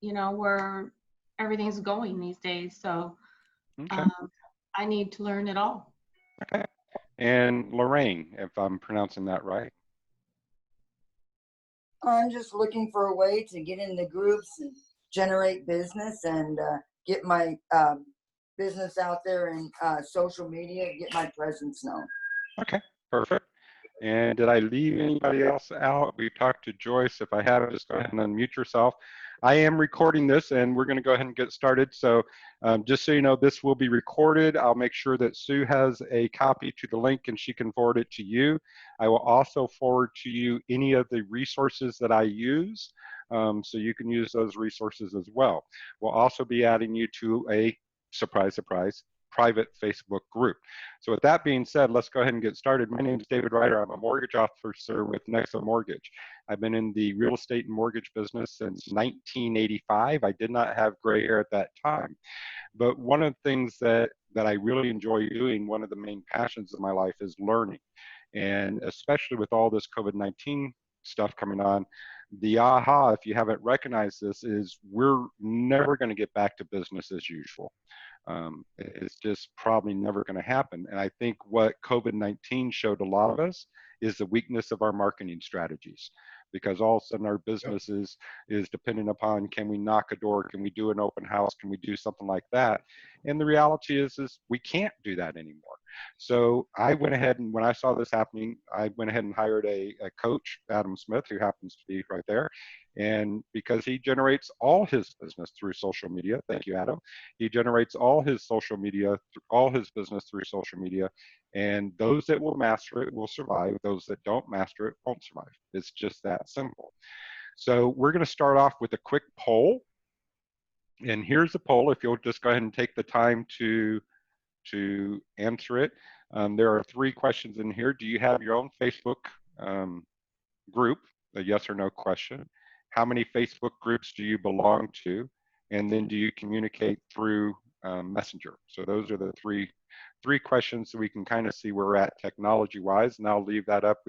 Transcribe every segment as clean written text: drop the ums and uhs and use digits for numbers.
you know, where everything's going these days. So Okay. I need to learn it all. Okay. And Lorraine, if I'm pronouncing that right. I'm just looking for a way to get in the groups and generate business and get my business out there in social media, get my presence known. Okay, perfect. And did I leave anybody else out? We talked to Joyce. If I haven't, just go ahead and unmute yourself. I am recording this, and we're going to go ahead and get started. So just so you know, this will be recorded. I'll make sure that Sue has a copy to the link, and she can forward it to you. I will also forward to you any of the resources that I use, so you can use those resources as well. We'll also be adding you to a, surprise, surprise, private Facebook group. So with that being said, let's go ahead and get started. My name is David Ryder. I'm a mortgage officer with Nexa Mortgage. I've been in the real estate and mortgage business since 1985. I did not have gray hair at that time. But one of the things that I really enjoy doing, one of the main passions of my life, is learning. And especially with all this COVID-19 stuff coming on, the aha, if you haven't recognized this, is we're never going to get back to business as usual. It's just probably never going to happen. And I think what COVID-19 showed a lot of us is the weakness of our marketing strategies, because all of a sudden our business is dependent upon, can we knock a door? Can we do an open house? Can we do something like that? And the reality is we can't do that anymore. So I went ahead, and when I saw this happening, I went ahead and hired a coach, Adam Smith, who happens to be right there. And because he generates all his business through social media, thank you, Adam. He generates all his social media, all his business through social media. And those that will master it will survive. Those that don't master it won't survive. It's just that simple. So we're going to start off with a quick poll. And here's the poll. If you'll just go ahead and take the time to answer it. There are 3 questions in here. Do you have your own Facebook group? A yes or no question. How many Facebook groups do you belong to? And then do you communicate through Messenger? So those are the three questions, so we can kind of see where we're at technology-wise. And I'll leave that up.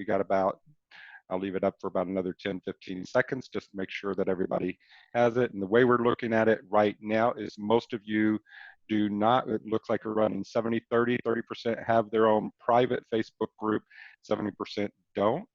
I'll leave it up for about another 10, 15 seconds just to make sure that everybody has it. And the way we're looking at it right now is most of you do not. It looks like we're running 70-30. 30% have their own private Facebook group, 70% don't.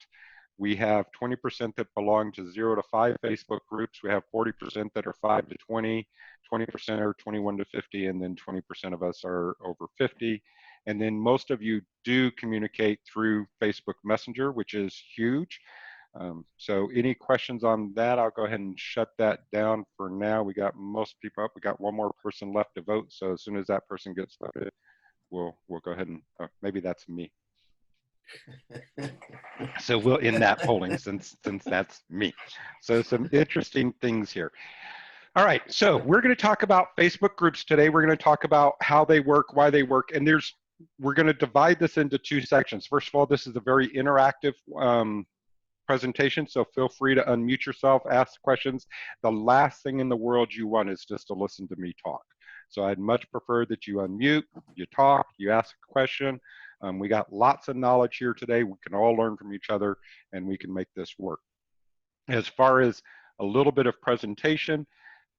We have 20% that belong to 0 to 5 Facebook groups. We have 40% that are 5 to 20, 20% are 21 to 50, and then 20% of us are over 50. And then most of you do communicate through Facebook Messenger, which is huge. So any questions on that? I'll go ahead and shut that down for now. We got most people up. We got one more person left to vote. So as soon as that person gets voted, we'll go ahead and maybe that's me. So we'll end that polling since that's me. So some interesting things here. All right, so we're going to talk about Facebook groups today. We're going to talk about how they work, why they work, and we're going to divide this into 2 sections. First of all, this is a very interactive presentation, so feel free to unmute yourself, ask questions. The last thing in the world you want is just to listen to me talk. So I'd much prefer that you unmute, you talk, you ask a question. We got lots of knowledge here today. We can all learn from each other, and we can make this work. As far as a little bit of presentation,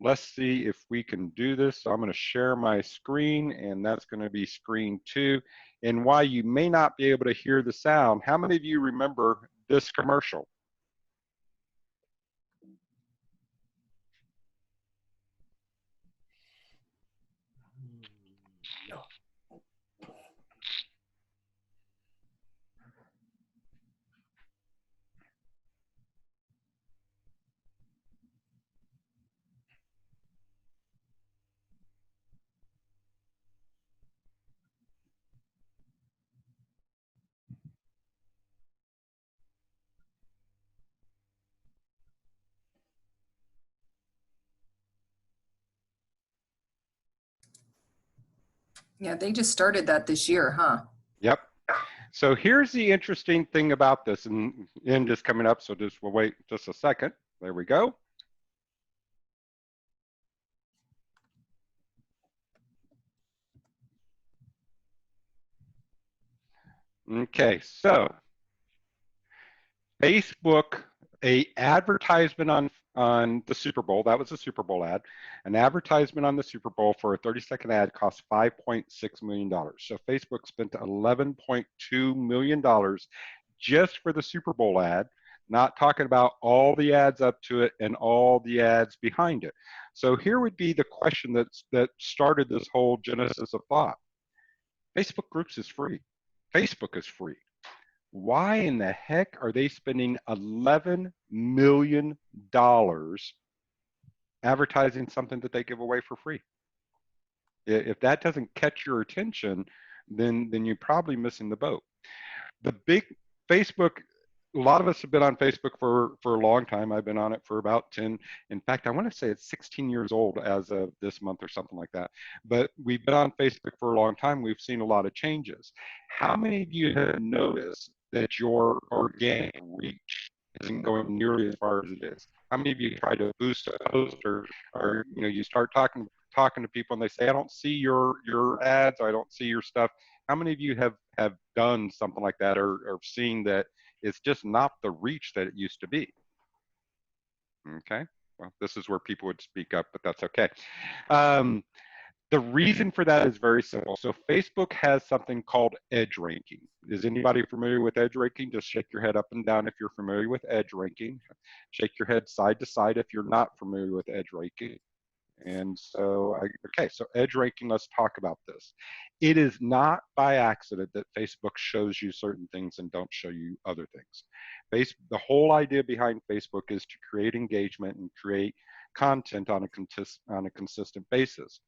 let's see if we can do this. So I'm going to share my screen, and that's going to be screen 2. And why you may not be able to hear the sound, how many of you remember this commercial? Yeah, they just started that this year, huh? Yep. So here's the interesting thing about this, and end is coming up, so we'll wait just a second. There we go. Okay, so Facebook a advertisement on the Super Bowl, that was a Super Bowl ad, an advertisement on the Super Bowl for a 30-second ad cost $5.6 million. So Facebook spent $11.2 million just for the Super Bowl ad, not talking about all the ads up to it and all the ads behind it. So here would be the question that started this whole genesis of thought. Facebook Groups is free. Facebook is free. Why in the heck are they spending $11 million advertising something that they give away for free? If that doesn't catch your attention, then you're probably missing the boat. The big Facebook, a lot of us have been on Facebook for a long time. I've been on it for about 10. In fact, I want to say it's 16 years old as of this month or something like that. But we've been on Facebook for a long time. We've seen a lot of changes. How many of you have noticed that your organic reach isn't going nearly as far as it is? How many of you try to boost a post or you start talking to people and they say, I don't see your ads, or I don't see your stuff. How many of you have done something like that or seen that it's just not the reach that it used to be? Okay, well, this is where people would speak up, but that's okay. The reason for that is very simple. So Facebook has something called edge ranking. Is anybody familiar with edge ranking? Just shake your head up and down if you're familiar with edge ranking. Shake your head side to side if you're not familiar with edge ranking. And so, okay, so edge ranking, let's talk about this. It is not by accident that Facebook shows you certain things and don't show you other things. The whole idea behind Facebook is to create engagement and create content on a consistent basis.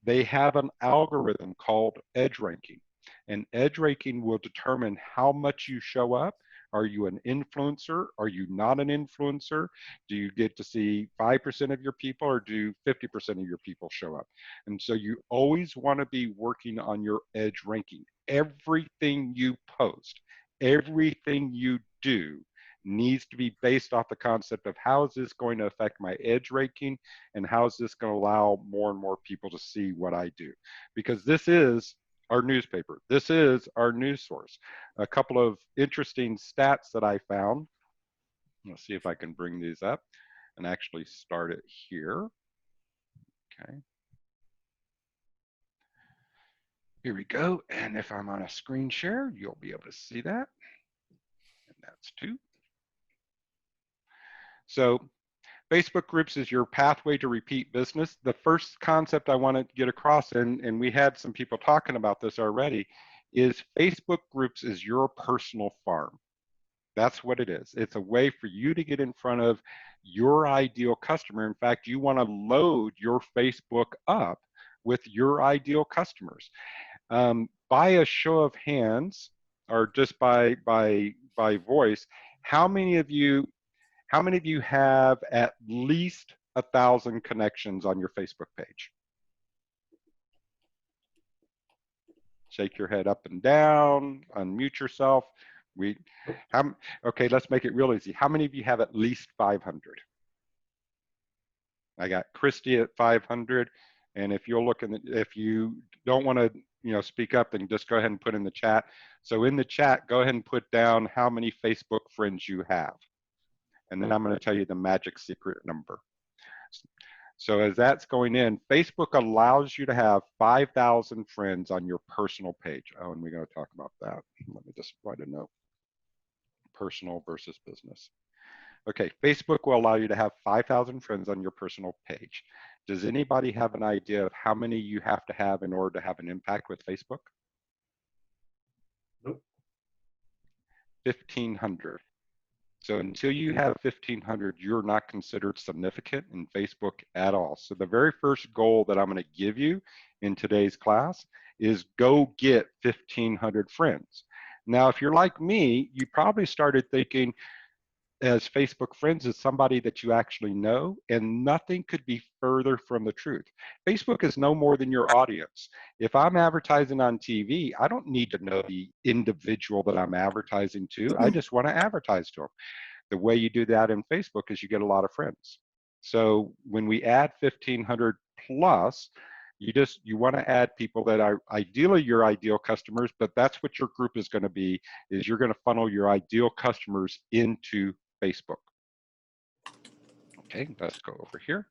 They have an algorithm called edge ranking, and edge ranking will determine how much you show up. Are you an influencer? Are you not an influencer? Do you get to see 5% of your people, or do 50% of your people show up? And so you always want to be working on your edge ranking. Everything you post, everything you do needs to be based off the concept of how is this going to affect my edge ranking, and how is this going to allow more and more people to see what I do? Because this is our newspaper. This is our news source. A couple of interesting stats that I found. Let's see if I can bring these up and actually start it here. Okay. Here we go. And if I'm on a screen share, you'll be able to see that. And that's 2. So Facebook groups is your pathway to repeat business. The first concept I want to get across, and we had some people talking about this already, is Facebook groups is your personal farm. That's what it is. It's a way for you to get in front of your ideal customer. In fact, you want to load your Facebook up with your ideal customers. By a show of hands, or just by voice, how many of you have at least 1,000 connections on your Facebook page? Shake your head up and down, unmute yourself. Okay, let's make it real easy. How many of you have at least 500? I got Christy at 500, and if you'll look if you don't want to speak up, then just go ahead and put in the chat. So in the chat, go ahead and put down how many Facebook friends you have. And then I'm going to tell you the magic secret number. So as that's going in, Facebook allows you to have 5,000 friends on your personal page. Oh, and we're going to talk about that. Let me just write a note. Personal versus business. Okay, Facebook will allow you to have 5,000 friends on your personal page. Does anybody have an idea of how many you have to have in order to have an impact with Facebook? Nope. 1,500. So until you have 1,500, you're not considered significant in Facebook at all. So the very first goal that I'm going to give you in today's class is go get 1,500 friends. Now, if you're like me, you probably started thinking as Facebook friends is somebody that you actually know, and nothing could be further from the truth. Facebook is no more than your audience. If I'm advertising on TV, I don't need to know the individual that I'm advertising to. I just want to advertise to them. The way you do that in Facebook is you get a lot of friends. So when we add 1,500 plus, you want to add people that are ideally your ideal customers, but that's what your group is going to be, is you're going to funnel your ideal customers into Facebook. Okay, let's go over here.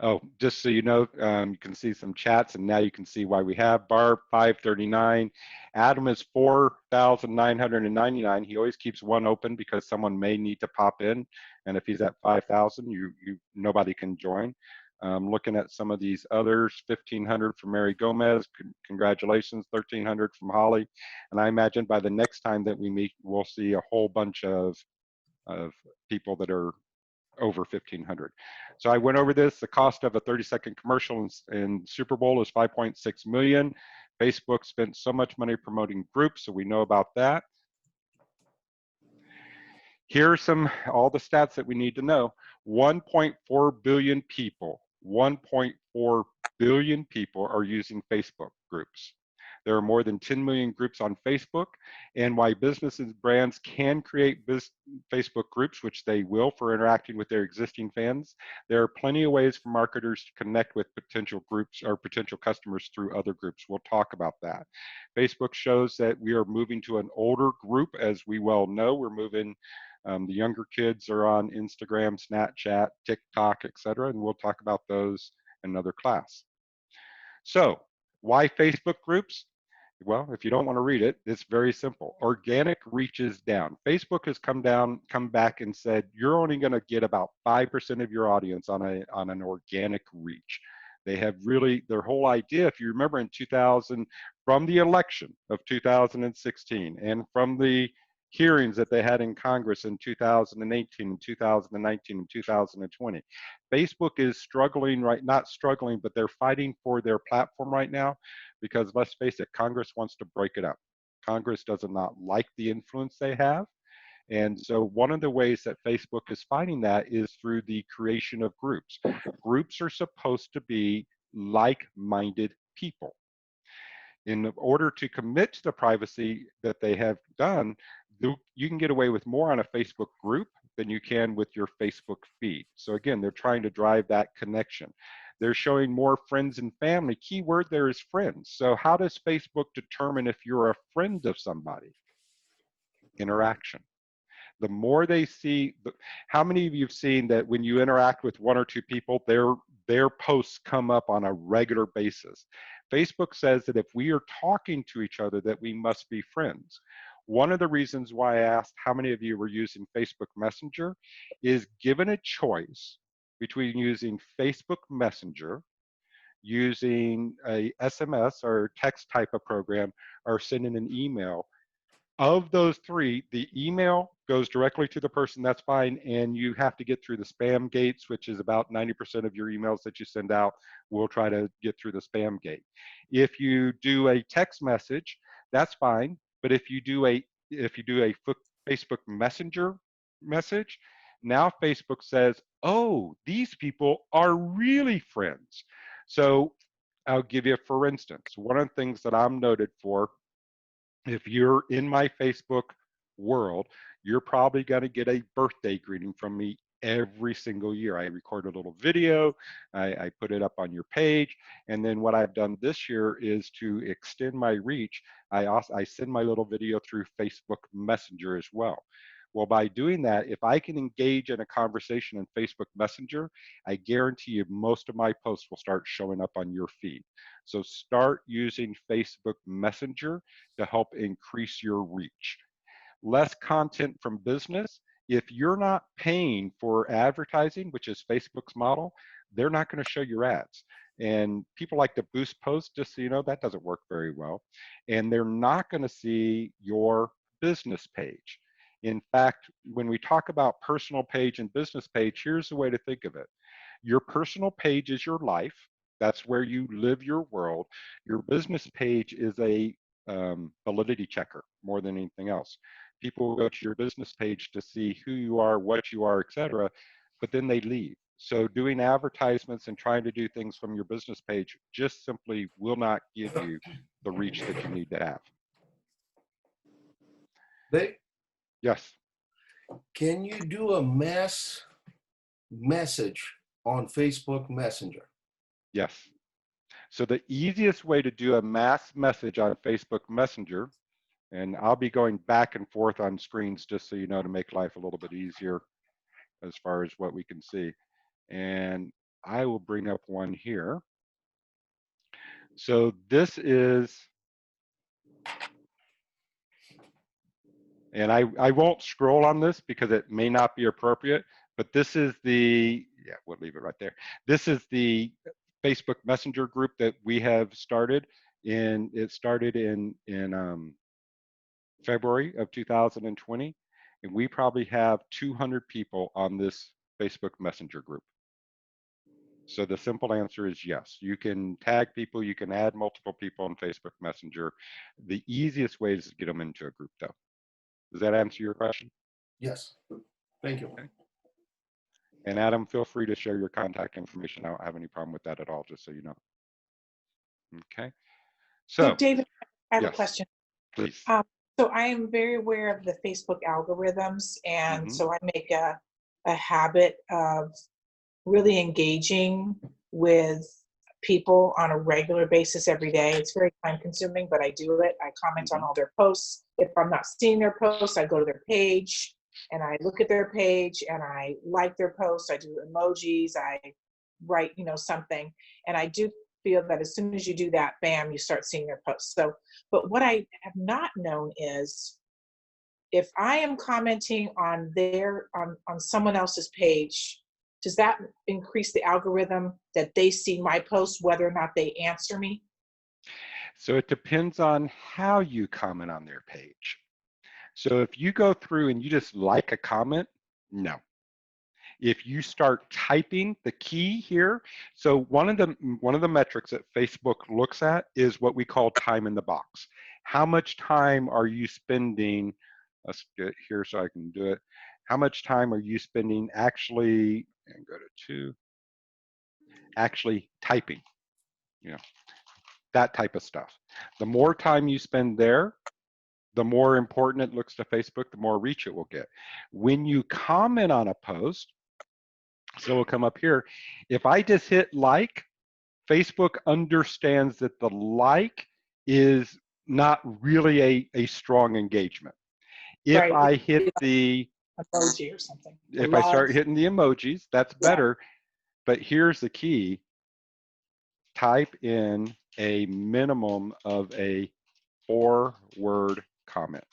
Oh, just so you know, you can see some chats, and now you can see why we have Barb 539. Adam is 4,999. He always keeps one open because someone may need to pop in, and if he's at 5,000, nobody can join. Looking at some of these others, 1,500 from Mary Gomez. Congratulations, 1,300 from Holly. And I imagine by the next time that we meet, we'll see a whole bunch of people that are over 1,500. So I went over this. The cost of a 30-second commercial in Super Bowl is 5.6 million. Facebook spent so much money promoting groups, so we know about that. Here are all the stats that we need to know. 1.4 billion people, 1.4 billion people are using Facebook groups. There are more than 10 million groups on Facebook, and why businesses and brands can create Facebook groups, which they will for interacting with their existing fans. There are plenty of ways for marketers to connect with potential groups or potential customers through other groups. We'll talk about that. Facebook shows that we are moving to an older group, as we well know. We're moving, the younger kids are on Instagram, Snapchat, TikTok, etc., and we'll talk about those in another class. So, why Facebook groups? Well, if you don't want to read it, it's very simple. Organic reach is down. Facebook has come back and said, you're only going to get about 5% of your audience on an organic reach. They have really, their whole idea, if you remember in 2000, from the election of 2016 and from the hearings that they had in Congress in 2018 and 2019 and 2020. Facebook is struggling, not struggling, but they're fighting for their platform right now because let's face it, Congress wants to break it up. Congress does not like the influence they have. And so one of the ways that Facebook is fighting that is through the creation of groups. Groups are supposed to be like-minded people. In order to commit to the privacy that they have done, you can get away with more on a Facebook group than you can with your Facebook feed. So again, they're trying to drive that connection. They're showing more friends and family. Key word there is friends. So how does Facebook determine if you're a friend of somebody? Interaction. The more they see, how many of you have seen that when you interact with one or two people, their posts come up on a regular basis? Facebook says that if we are talking to each other, that we must be friends. One of the reasons why I asked how many of you were using Facebook Messenger is, given a choice between using Facebook Messenger, using a SMS or text type of program, or sending an email, of those three, the email goes directly to the person, that's fine, and you have to get through the spam gates, which is about 90% of your emails that you send out will try to get through the spam gate. If you do a text message, that's fine, but if you do a Facebook Messenger message, now Facebook says, oh, these people are really friends. So I'll give you, for instance, one of the things that I'm noted for, if you're in my Facebook world, you're probably going to get a birthday greeting from me every single year. I record a little video, I put it up on your page, and then what I've done this year is to extend my reach. I send my little video through Facebook Messenger as well. Well, by doing that, if I can engage in a conversation in Facebook Messenger, I guarantee you most of my posts will start showing up on your feed. So start using Facebook Messenger to help increase your reach. Less content from business. If you're not paying for advertising, which is Facebook's model, they're not going to show your ads. And people like to boost posts, just so you know, that doesn't work very well. And they're not going to see your business page. In fact, when we talk about personal page and business page, here's the way to think of it. Your personal page is your life. That's where you live your world. Your business page is a validity checker more than anything else. People will go to your business page to see who you are, what you are, etc., but then they leave. So doing advertisements and trying to do things from your business page just simply will not give you the reach that you need to have. Yes. Can you do a mass message on Facebook Messenger? Yes. So the easiest way to do a mass message on Facebook Messenger, and I'll be going back and forth on screens just so you know, to make life a little bit easier as far as what we can see. And I will bring up one here. So this is, and I won't scroll on this because it may not be appropriate, but this is the, yeah, we'll leave it right there. This is the Facebook Messenger group that we have started. It started in February of 2020, and we probably have 200 people on this Facebook Messenger group. So the simple answer is yes. You can tag people, you can add multiple people on Facebook Messenger. The easiest way is to get them into a group, though. Does that answer your question? Yes. Thank you. Okay. And Adam, feel free to share your contact information. I don't have any problem with that at all, just so you know. Okay. So, David, I have yes, a question. please. So I am very aware of the Facebook algorithms, and so I make a habit of really engaging with people on a regular basis every day. It's very time consuming, but I do it. I comment on all their posts. If I'm not seeing their posts, I go to their page and I look at their page and I like their posts. I do emojis, I write, something. And I do feel that as soon as you do that, bam, you start seeing their posts. So, but what I have not known is if I am commenting on on someone else's page, does that increase the algorithm that they see my posts, whether or not they answer me? So it depends on how you comment on their page. So if you go through and you just like a comment, no. If you start typing the key here, so one of the metrics that Facebook looks at is what we call time in the box. How much time are you spending? Let's get here so I can do it. How much time are you spending actually, and go to 2, actually typing, that type of stuff. The more time you spend there, the more important it looks to Facebook, the more reach it will get. When you comment on a post, so we'll come up here, if I just hit like, Facebook understands that the like is not really a strong engagement. If Right. I hit the emoji or something. If I start hitting the emojis, that's better. But here's the key. Type in a minimum of a 4-word comment.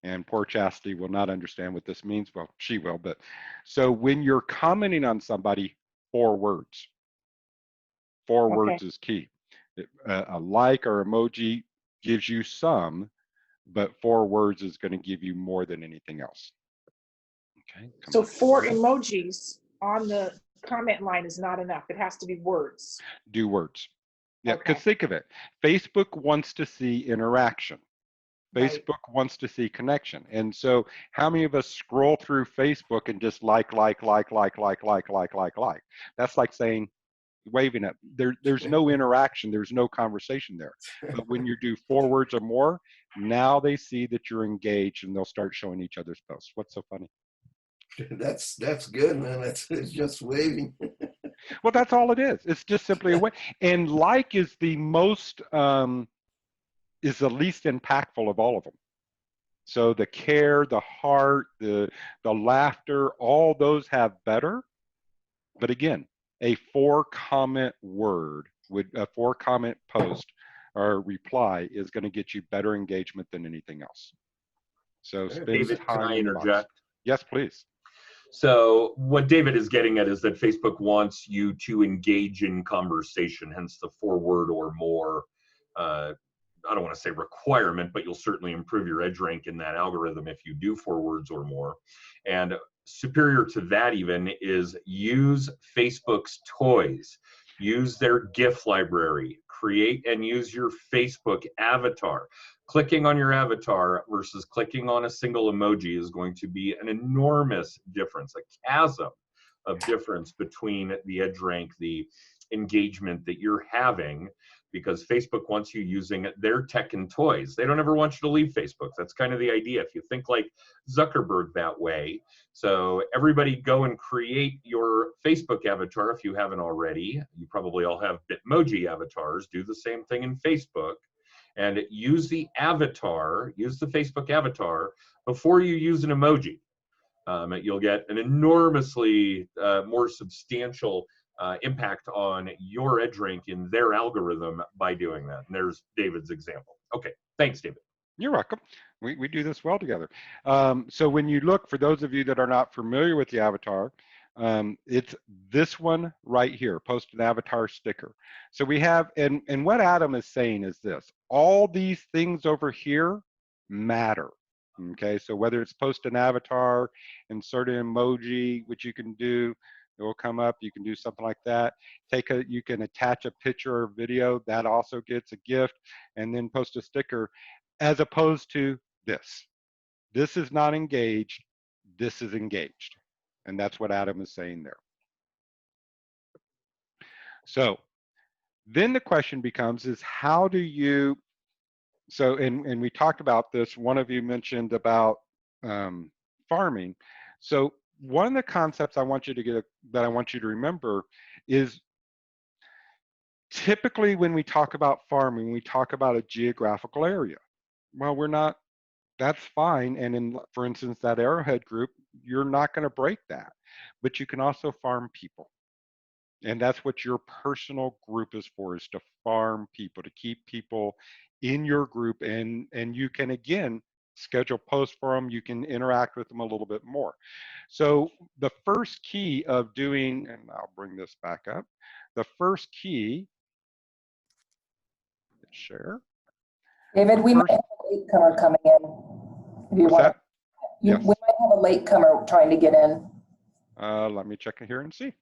And poor Chastity will not understand what this means. Well, she will, but so when you're commenting on somebody, 4 words. 4 words is key. A like or emoji gives you some, but 4 words is going to give you more than anything else. Okay. So 4 emojis on the comment line is not enough. It has to be words. Do words. Yeah, because think of it. Facebook wants to see interaction. Facebook wants to see connection. And so how many of us scroll through Facebook and just like? That's like saying, waving at, there's no interaction, there's no conversation there. But when you do 4 words or more, now they see that you're engaged and they'll start showing each other's posts. What's so funny? That's good, man. It's just waving. Well, that's all it is. It's just simply a way. And like is the most, is the least impactful of all of them. So the care, the heart, the laughter, all those have better. But again, a 4-comment word, a 4-comment post or reply is going to get you better engagement than anything else. So David, can I interject? Yes, please. So what David is getting at is that Facebook wants you to engage in conversation, hence the 4-word or more, I don't want to say requirement, but you'll certainly improve your edge rank in that algorithm if you do 4 words or more. And superior to that even is use Facebook's toys. Use their GIF library. Create and use your Facebook avatar. Clicking on your avatar versus clicking on a single emoji is going to be an enormous difference, a chasm of difference between the edge rank, the engagement that you're having, because Facebook wants you using their tech and toys. They don't ever want you to leave Facebook. That's kind of the idea. If you think like Zuckerberg that way, so everybody go and create your Facebook avatar if you haven't already. You probably all have Bitmoji avatars. Do the same thing in Facebook. And use the avatar, use the Facebook avatar before you use an emoji. You'll get an enormously more substantial impact on your EdgeRank in their algorithm by doing that. And there's David's example. Okay, thanks, David. You're welcome. We do this well together. So when you look, for those of you that are not familiar with the avatar, it's this one right here, post an avatar sticker. So we have, and what Adam is saying is this, all these things over here matter. Okay, so whether it's post an avatar, insert an emoji, which you can do, it will come up, you can do something like that. You can attach a picture or video, that also gets a gift, and then post a sticker, as opposed to this. This is not engaged, this is engaged. And that's what Adam is saying there. So then the question becomes is how do you, so, and we talked about this, one of you mentioned about farming. So one of the concepts I want you to get, that I want you to remember is typically when we talk about farming, we talk about a geographical area. Well, we're not, that's fine. And in, for instance, that Arrowhead group, you're not going to break that, but you can also farm people. And that's what your personal group is for, is to farm people, to keep people in your group. And you can, again, schedule posts for them. You can interact with them a little bit more. So the first key of doing, and I'll bring this back up. The first key, share. David, we might have a latecomer coming in. If you What's want that? Yes. We might have a latecomer trying to get in. Let me check in here and see.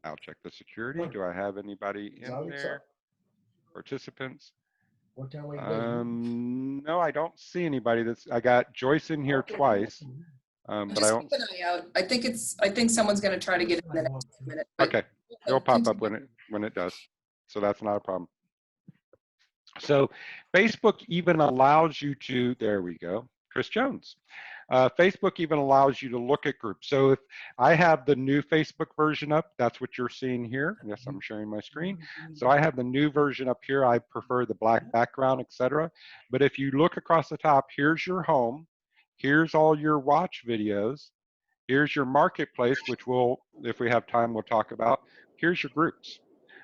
I'll check the security. Do I have anybody in there? Participants? What time we leaving? No, I don't see anybody. I got Joyce in here twice. But Just I don't. keep an eye out. I think someone's going to try to get in the next minute. Okay, it'll pop up when it does. So that's not a problem. So Facebook even allows you to, there we go, Chris Jones. Facebook even allows you to look at groups. So if I have the new Facebook version up, that's what you're seeing here. Yes, I'm sharing my screen. So I have the new version up here. I prefer the black background, etc. But if you look across the top, here's your home. Here's all your watch videos. Here's your marketplace, which we'll, if we have time, we'll talk about. Here's your groups.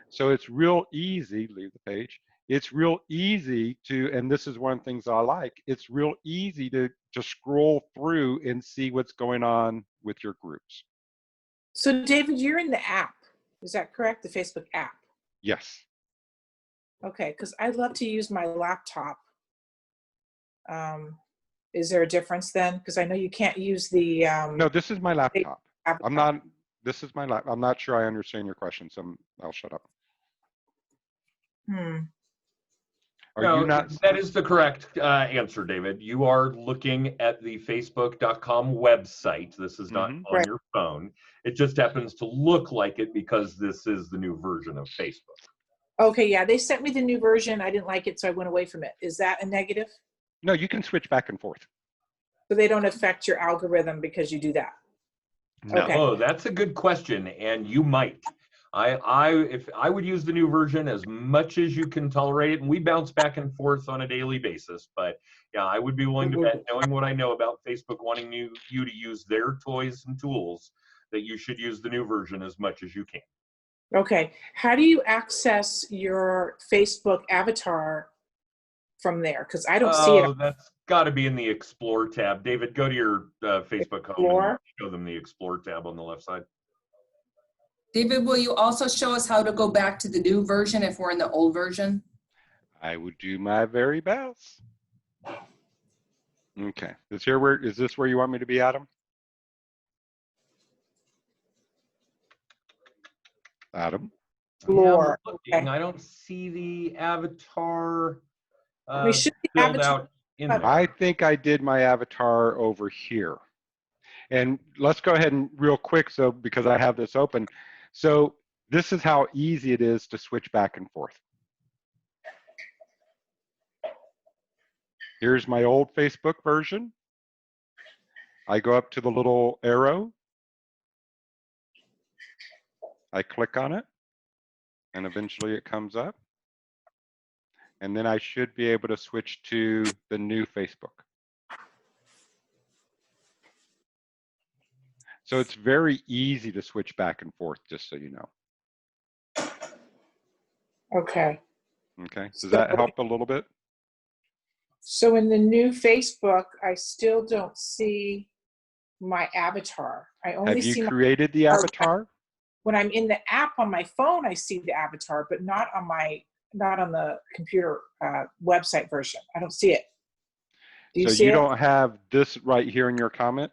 So it's real easy, leave the page. It's real easy to, and this is one of the things I like, it's real easy to scroll through and see what's going on with your groups. So David, you're in the app. Is that correct? The Facebook app? Yes. Okay, because I'd love to use my laptop. Is there a difference then? Because I know you can't use the... No, this is my laptop. I'm not, this is my laptop. I'm not sure I understand your question, so I'll shut up. Are you not? That is the correct answer, David. You are looking at the Facebook.com website. This is not on your phone. It just happens to look like it because this is the new version of Facebook. Okay, yeah, they sent me the new version. I didn't like it, so I went away from it. Is that a negative? No, you can switch back and forth. So they don't affect your algorithm because you do that? No. Okay. Oh, that's a good question, and you might. If I would use the new version as much as you can tolerate it, and we bounce back and forth on a daily basis, but yeah, I would be willing to bet, knowing what I know about Facebook wanting you to use their toys and tools, that you should use the new version as much as you can. Okay. How do you access your Facebook avatar from there? Because I don't see it. Oh, that's got to be in the Explore tab. David, go to your Facebook home and show them the Explore tab on the left side. David, will you also show us how to go back to the new version if we're in the old version? I would do my very best. Okay. Is this where you want me to be, Adam? Adam? Explore. Okay. I don't see the avatar filled out in there. I think I did my avatar over here. And let's go ahead and real quick, so because I have this open. So this is how easy it is to switch back and forth. Here's my old Facebook version. I go up to the little arrow. I click on it, and eventually it comes up. And then I should be able to switch to the new Facebook. So it's very easy to switch back and forth, just so you know. Okay. Okay, does that help a little bit? So in the new Facebook, I still don't see my avatar. I only Have see you my, created the avatar? when I'm in the app on my phone, I see the avatar, but not on the computer website version. I don't see it. Do you So see you it? don't have this right here in your comment?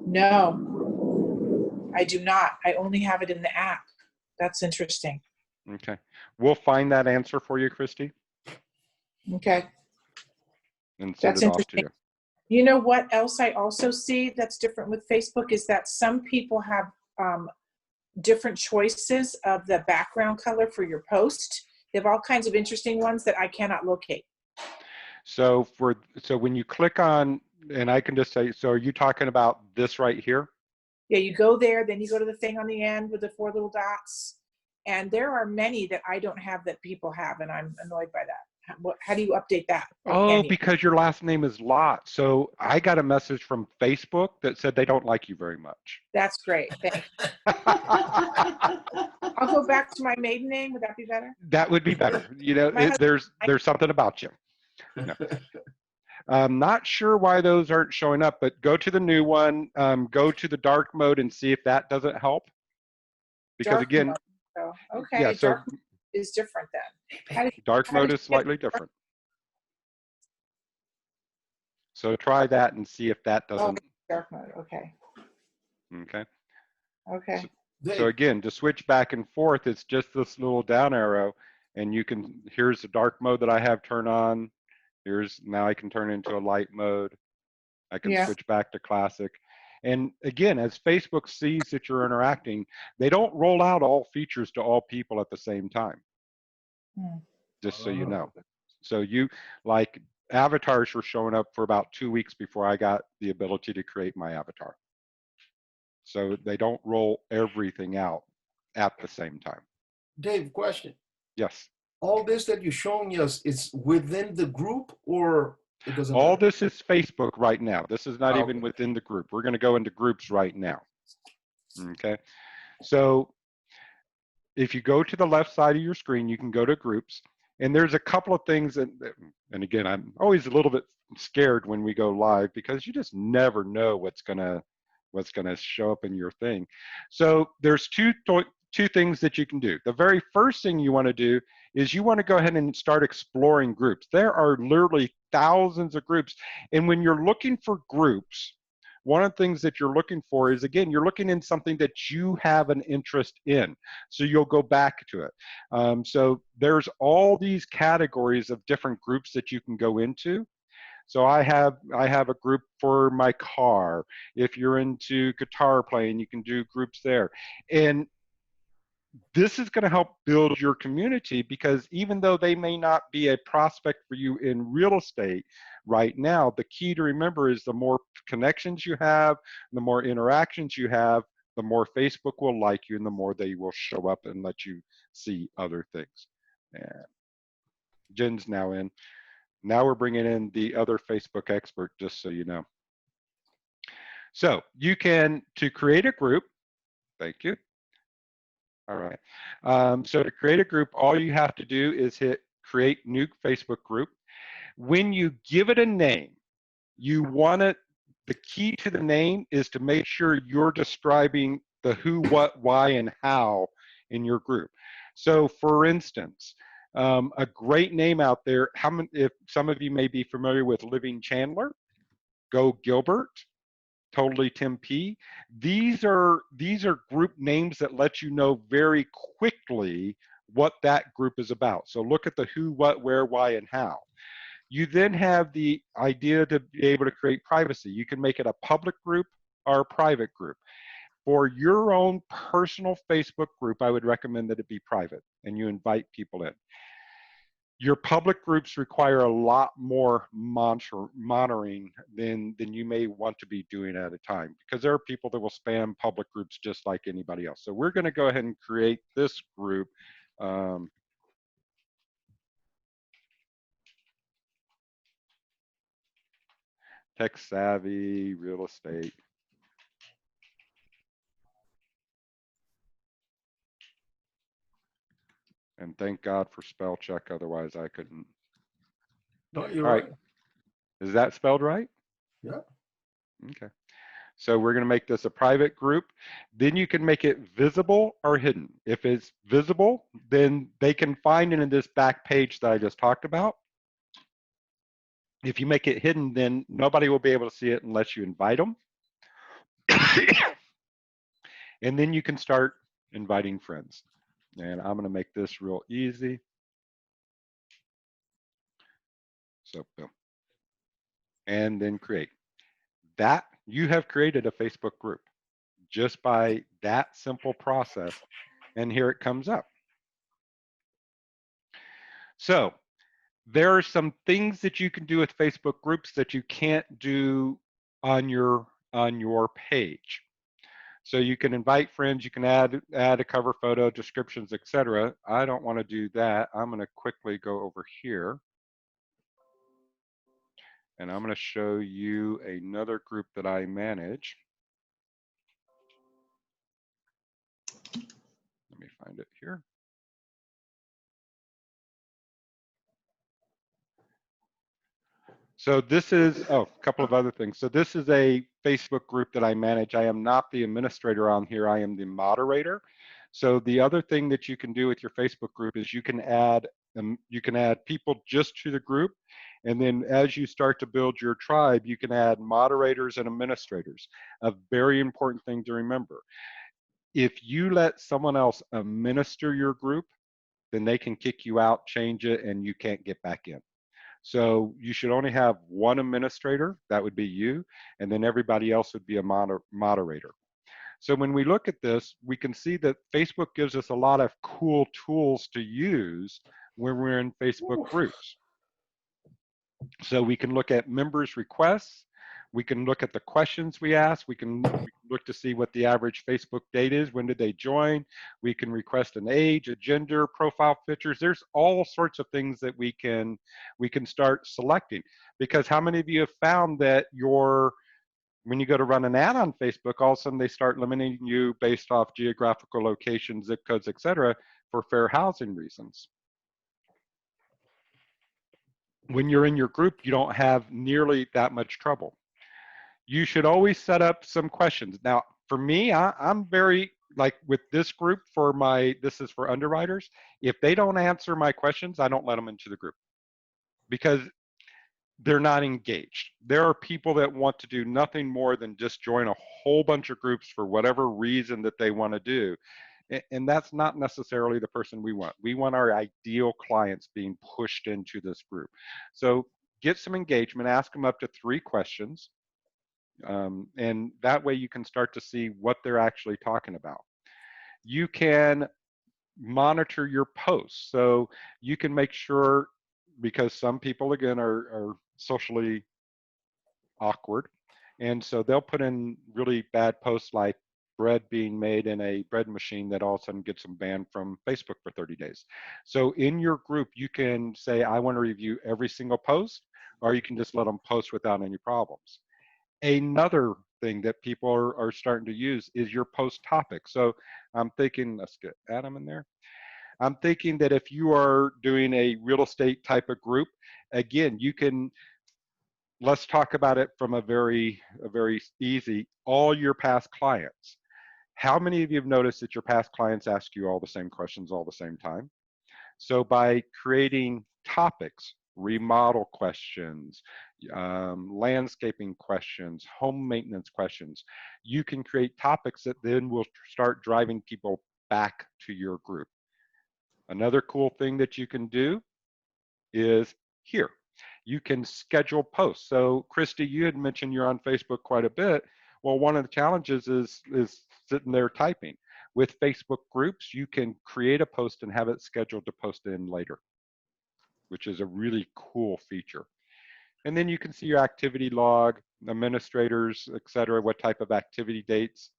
No, I do not. I only have it in the app. That's interesting. Okay, we'll find that answer for you, Christy, Okay, and send that's it off to interesting. you. You know what else I also see that's different with Facebook is that some people have different choices of the background color for your post. They have all kinds of interesting ones that I cannot locate. So when you click on, and I can just say, so are you talking about this right here? Yeah, you go there, then you go to the thing on the end with the 4 little dots. And there are many that I don't have that people have, and I'm annoyed by that. How do you update that? Oh, because your last name is Lot. So I got a message from Facebook that said they don't like you very much. That's great. Thanks. I'll go back to my maiden name. Would that be better? That would be better. You know, there's something about you. No. I'm not sure why those aren't showing up, but go to the new one, go to the dark mode and see if that doesn't help. Because Dark again, mode. Oh, okay, yeah, so dark mode is different then. dark mode is slightly different. So try that and see if that doesn't. Dark mode, okay. Okay. Okay. So again, to switch back and forth, it's just this little down arrow, and you can, here's the dark mode that I have turned on. Now I can turn into a light mode. I can switch back to classic. And again, as Facebook sees that you're interacting, they don't roll out all features to all people at the same time. Just so you know. So like avatars were showing up for about 2 weeks before I got the ability to create my avatar. So they don't roll everything out at the same time. Dave, question. Yes. All this that you're showing us, it's within the group, or it doesn't All matter? this is Facebook right now. This is not even within the group. We're going to go into groups right now. Okay. So if you go to the left side of your screen, you can go to groups. And there's a couple of things, and again, I'm always a little bit scared when we go live because you just never know what's gonna show up in your thing. So there's two things that you can do. The very first thing you want to do is you want to go ahead and start exploring groups. There are literally thousands of groups, and when you're looking for groups, one of the things that you're looking for is, again, you're looking in something that you have an interest in. So you'll go back to it. So there's all these categories of different groups that you can go into. So I have a group for my car. If you're into guitar playing, you can do groups there. And this is going to help build your community, because even though they may not be a prospect for you in real estate right now, the key to remember is the more connections you have, the more interactions you have, the more Facebook will like you and the more they will show up and let you see other things. And Jen's now in. Now we're bringing in the other Facebook expert, just so you know. So you can, to create a group, thank you. All right. So to create a group, all you have to do is hit create new Facebook group. When you give it a name, you want it, the key to the name is to make sure you're describing the who, what, why, and how in your group. So for instance, a great name out there, if some of you may be familiar with Living Chandler, Go Gilbert, Totally Tim P. These are group names that let you know very quickly what that group is about. So look at the who, what, where, why, and how. You then have the idea to be able to create privacy. You can make it a public group or a private group. For your own personal Facebook group, I would recommend that it be private and you invite people in. Your public groups require a lot more monitoring than you may want to be doing at a time, because there are people that will spam public groups just like anybody else. So we're going to go ahead and create this group. tech savvy real estate. And thank God for spell check, otherwise I couldn't. No, you're All right. right. Is that spelled right? Yeah. Okay. So we're going to make this a private group. Then you can make it visible or hidden. If it's visible, then they can find it in this back page that I just talked about. If you make it hidden, then nobody will be able to see it unless you invite them. And then you can start inviting friends. And I'm going to make this real easy. So boom. And then create. That, you have created a Facebook group just by that simple process. And here it comes up. So there are some things that you can do with Facebook groups that you can't do on your page. So you can invite friends, you can add a cover photo, descriptions, etc. I don't want to do that. I'm going to quickly go over here. And I'm going to show you another group that I manage. Let me find it here. So this is, oh, a couple of other things. So this is a Facebook group that I manage. I am not the administrator on here. I am the moderator. So the other thing that you can do with your Facebook group is you can add people just to the group. And then as you start to build your tribe, you can add moderators and administrators. A very important thing to remember. If you let someone else administer your group, then they can kick you out, change it, and you can't get back in. So you should only have one administrator, that would be you, and then everybody else would be a moderator. So when we look at this, we can see that Facebook gives us a lot of cool tools to use when we're in Facebook groups. So we can look at members' requests. We can look at the questions we ask. We can look to see what the average Facebook date is. When did they join? We can request an age, a gender, profile pictures. There's all sorts of things that we can start selecting. Because how many of you have found that when you go to run an ad on Facebook, all of a sudden they start limiting you based off geographical locations, zip codes, etc., for fair housing reasons. When you're in your group, you don't have nearly that much trouble. You should always set up some questions. Now, for me, I'm very, like with this group this is for underwriters. If they don't answer my questions, I don't let them into the group because they're not engaged. There are people that want to do nothing more than just join a whole bunch of groups for whatever reason that they want to do. And that's not necessarily the person we want. We want our ideal clients being pushed into this group. So get some engagement, ask them up to 3 questions. And that way you can start to see what they're actually talking about. You can monitor your posts. So you can make sure, because some people, again, are socially awkward. And so they'll put in really bad posts like bread being made in a bread machine that all of a sudden gets them banned from Facebook for 30 days. So in your group, you can say, I want to review every single post, or you can just let them post without any problems. Another thing that people are starting to use is your post topic. So I'm thinking, let's get Adam in there. I'm thinking that if you are doing a real estate type of group, again, you can, let's talk about it from a very easy, all your past clients. How many of you have noticed that your past clients ask you all the same questions all the same time? So by creating topics, remodel questions, landscaping questions, home maintenance questions, you can create topics that then will start driving people back to your group. Another cool thing that you can do is here. You can schedule posts. So Christy, you had mentioned you're on Facebook quite a bit. Well, one of the challenges is sitting there typing. With Facebook groups, you can create a post and have it scheduled to post in later, which is a really cool feature. And then you can see your activity log, administrators, etc., what type of activity dates.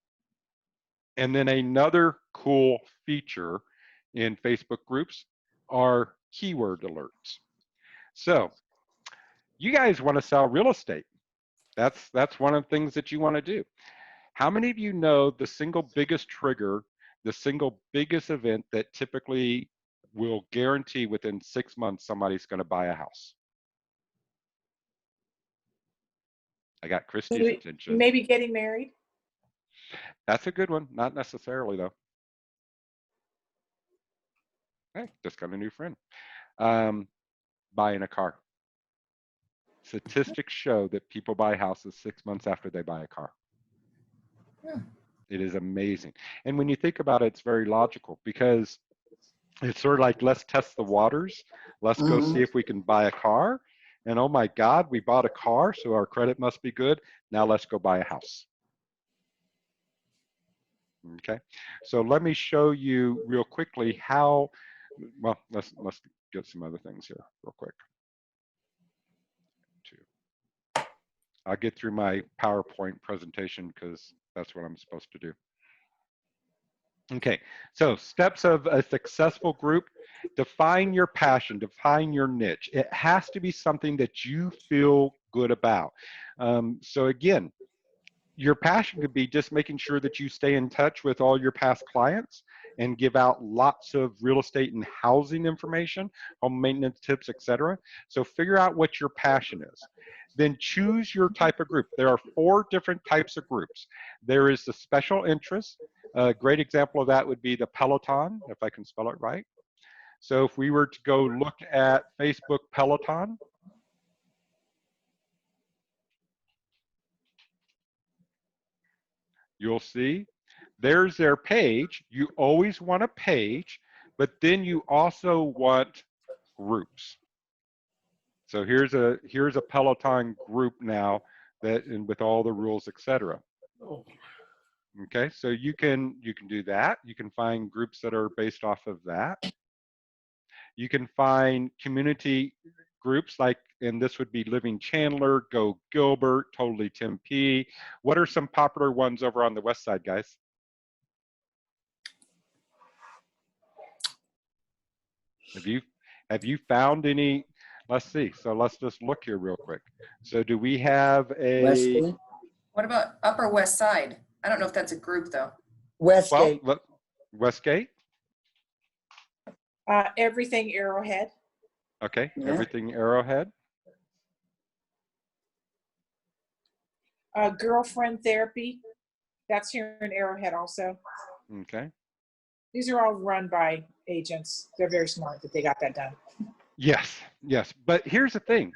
And then another cool feature in Facebook groups are keyword alerts. So you guys want to sell real estate. That's one of the things that you want to do. How many of you know the single biggest trigger, the single biggest event that typically will guarantee within 6 months somebody's going to buy a house? I got Christy's attention. Maybe getting married. That's a good one. Not necessarily, though. Hey, just got a new friend. Buying a car. Statistics show that people buy houses 6 months after they buy a car. It is amazing. And when you think about it, it's very logical because it's sort of like, let's test the waters. Let's go see if we can buy a car. And oh my God, we bought a car, so our credit must be good. Now let's go buy a house. Okay, so let me show you real quickly how, well, let's get some other things here real quick. I'll get through my PowerPoint presentation because that's what I'm supposed to do. Okay, so steps of a successful group. Define your passion, define your niche. It has to be something that you feel good about. So again, your passion could be just making sure that you stay in touch with all your past clients and give out lots of real estate and housing information, home maintenance tips, etc. So figure out what your passion is. Then choose your type of group. There are 4 different types of groups. There is the special interest. A great example of that would be the Peloton, if I can spell it right. So if we were to go look at Facebook Peloton, you'll see there's their page. You always want a page, but then you also want groups. So here's a Peloton group now that, and with all the rules, etc. Okay, so you can do that. You can find groups that are based off of that. You can find community groups like, and this would be Living Chandler, Go Gilbert, Totally Tim P. What are some popular ones over on the west side, guys? Have you found any? Let's see. So let's just look here real quick. So do we have a Westgate. What about Upper West Side? I don't know if that's a group though. Westgate. Well, Westgate? Everything Arrowhead. Okay, Yeah. Everything Arrowhead. Girlfriend Therapy. That's here in Arrowhead also. Okay. These are all run by agents. They're very smart that they got that done. Yes, yes. But here's the thing,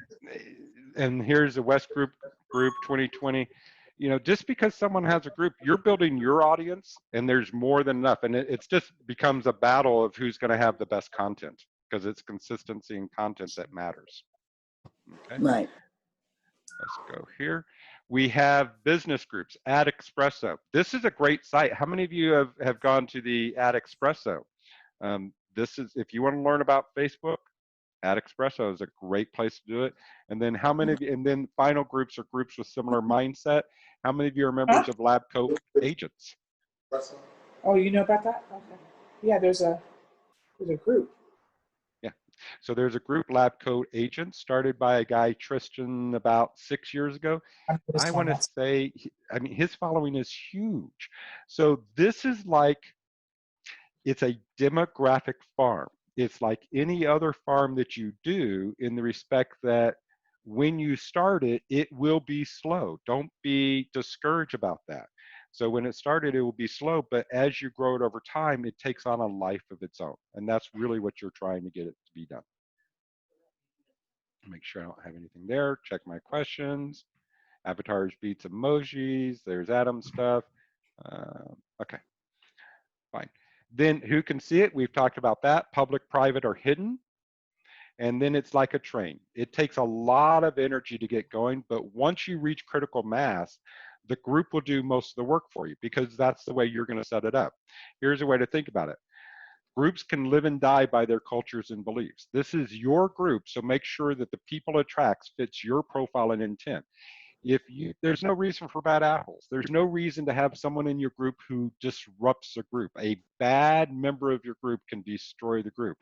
and here's the West Group 2020. You know, just because someone has a group, you're building your audience, and there's more than enough. And it's just becomes a battle of who's going to have the best content, because it's consistency and content that matters. Okay. Right. Let's go here. We have business groups, Ad Espresso. This is a great site. How many of you have gone to the Ad Espresso? This is, if you want to learn about Facebook, Ad Espresso is a great place to do it. And then how many of you, and then final groups are groups with similar mindset. How many of you are members of Lab Coat Agents? Oh, you know about that? Okay. Yeah, there's a group. Yeah. So there's a group, Lab Coat Agents, started by a guy, Tristan, about 6 years ago. I want to say, I mean, his following is huge. So this is like, it's a demographic farm. It's like any other farm that you do, in the respect that when you start it, it will be slow. Don't be discouraged about that. So when it started, it will be slow, but as you grow it over time, it takes on a life of its own. And that's really what you're trying to get it to be done. Make sure I don't have anything there. Check my questions. Avatars, beats, emojis. There's Adam's stuff. Okay, fine. Then who can see it? We've talked about that, public, private, or hidden. And then it's like a train. It takes a lot of energy to get going, but once you reach critical mass, the group will do most of the work for you, because that's the way you're going to set it up. Here's a way to think about it. Groups can live and die by their cultures and beliefs. This is your group, so make sure that the people it attracts fits your profile and intent. There's no reason for bad apples. There's no reason to have someone in your group who disrupts a group. A bad member of your group can destroy the group.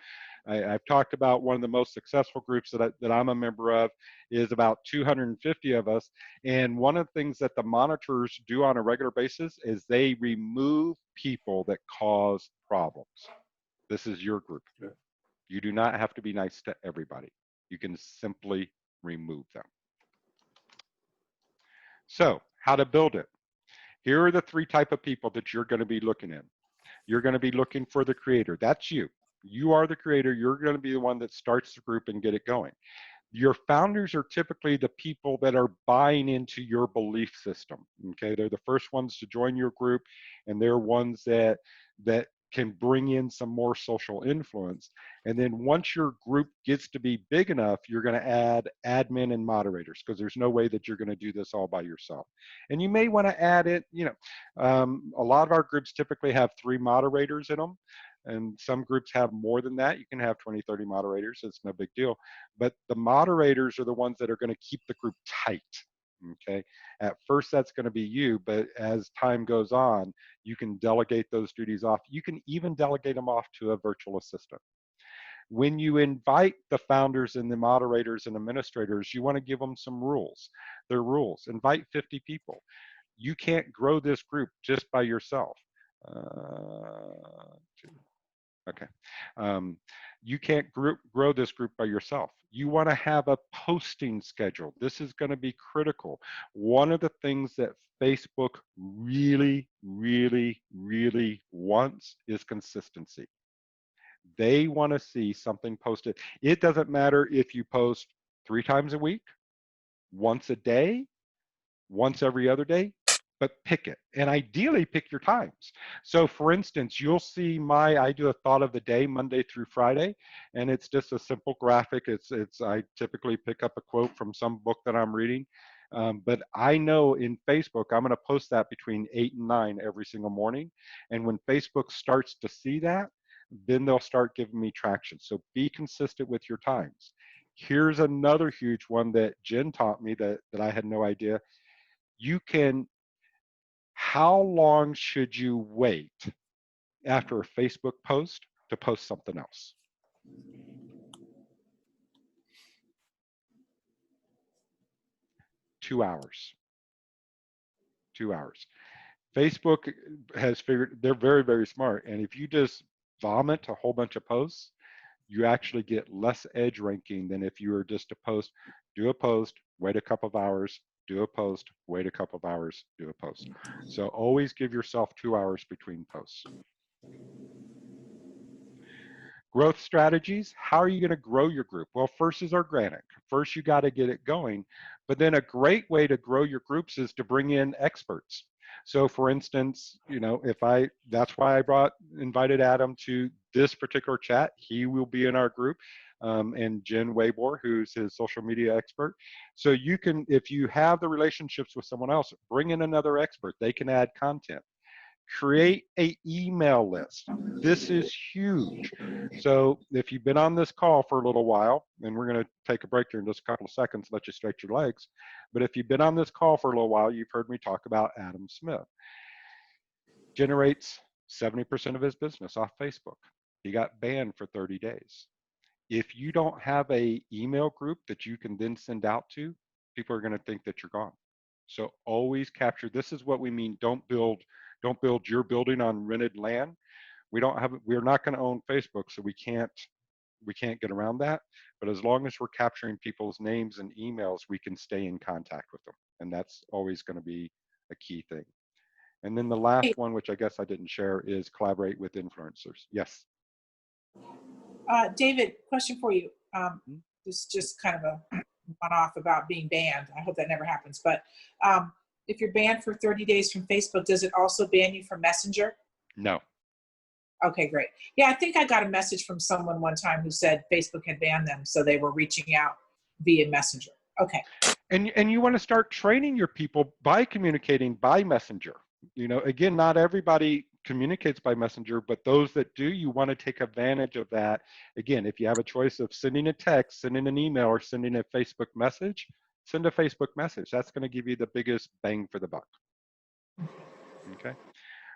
I've talked about one of the most successful groups that I'm a member of is about 250 of us. And one of the things that the monitors do on a regular basis is they remove people that cause problems. This is your group. You do not have to be nice to everybody. You can simply remove them. So how to build it. Here are the 3 type of people that you're going to be looking at. You're going to be looking for the creator. That's you. You are the creator. You're going to be the one that starts the group and get it going. Your founders are typically the people that are buying into your belief system. Okay, they're the first ones to join your group, and they're ones that can bring in some more social influence. And then once your group gets to be big enough, you're going to add admin and moderators, because there's no way that you're going to do this all by yourself. And you may want to add it, a lot of our groups typically have 3 moderators in them. And some groups have more than that. You can have 20, 30 moderators. It's no big deal. But the moderators are the ones that are going to keep the group tight. Okay. At first, that's going to be you. But as time goes on, you can delegate those duties off. You can even delegate them off to a virtual assistant. When you invite the founders and the moderators and administrators, you want to give them some rules. Their rules. Invite 50 people. You can't grow this group just by yourself. Okay. You can't grow this group by yourself. You want to have a posting schedule. This is going to be critical. One of the things that Facebook really, really, really wants is consistency. They want to see something posted. It doesn't matter if you post 3 times a week, once a day, once every other day, but pick it, and ideally pick your times. So for instance, you'll see I do a thought of the day Monday through Friday, and it's just a simple graphic. I typically pick up a quote from some book that I'm reading, but I know in Facebook, I'm gonna post that between 8 and 9 every single morning. And when Facebook starts to see that, then they'll start giving me traction. So be consistent with your times. Here's another huge one that Jen taught me that I had no idea. How long should you wait after a Facebook post to post something else? 2 hours. 2 hours. Facebook has figured, they're very, very smart. And if you just vomit a whole bunch of posts, you actually get less edge ranking than if you were just to post, do a post, wait a couple of hours, do a post, wait a couple of hours, do a post. So always give yourself 2 hours between posts. Growth strategies. How are you going to grow your group? Well, first is organic. First, you got to get it going. But then a great way to grow your groups is to bring in experts. So for instance, that's why I invited Adam to this particular chat. He will be in our group, and Jen Waybor, who's his social media expert. So you can, if you have the relationships with someone else, bring in another expert. They can add content. Create an email list. This is huge. So if you've been on this call for a little while, and we're going to take a break here in just a couple of seconds, let you stretch your legs. But if you've been on this call for a little while, you've heard me talk about Adam Smith. Generates 70% of his business off Facebook. He got banned for 30 days. If you don't have an email group that you can then send out to, people are going to think that you're gone. So always capture. This is what we mean. Don't build your building on rented land. We're not going to own Facebook, so we can't get around that. But as long as we're capturing people's names and emails, we can stay in contact with them. And that's always going to be a key thing. And then the last one, which I guess I didn't share, is collaborate with influencers. Yes. David, question for you. This is just kind of a one-off about being banned. I hope that never happens. But if you're banned for 30 days from Facebook, does it also ban you from Messenger? No. Okay, great. Yeah, I think I got a message from someone one time who said Facebook had banned them, so they were reaching out via Messenger. Okay. And you want to start training your people by communicating by Messenger. Again, not everybody communicates by Messenger, but those that do, you want to take advantage of that. Again, if you have a choice of sending a text, sending an email, or sending a Facebook message, send a Facebook message. That's going to give you the biggest bang for the buck. Okay.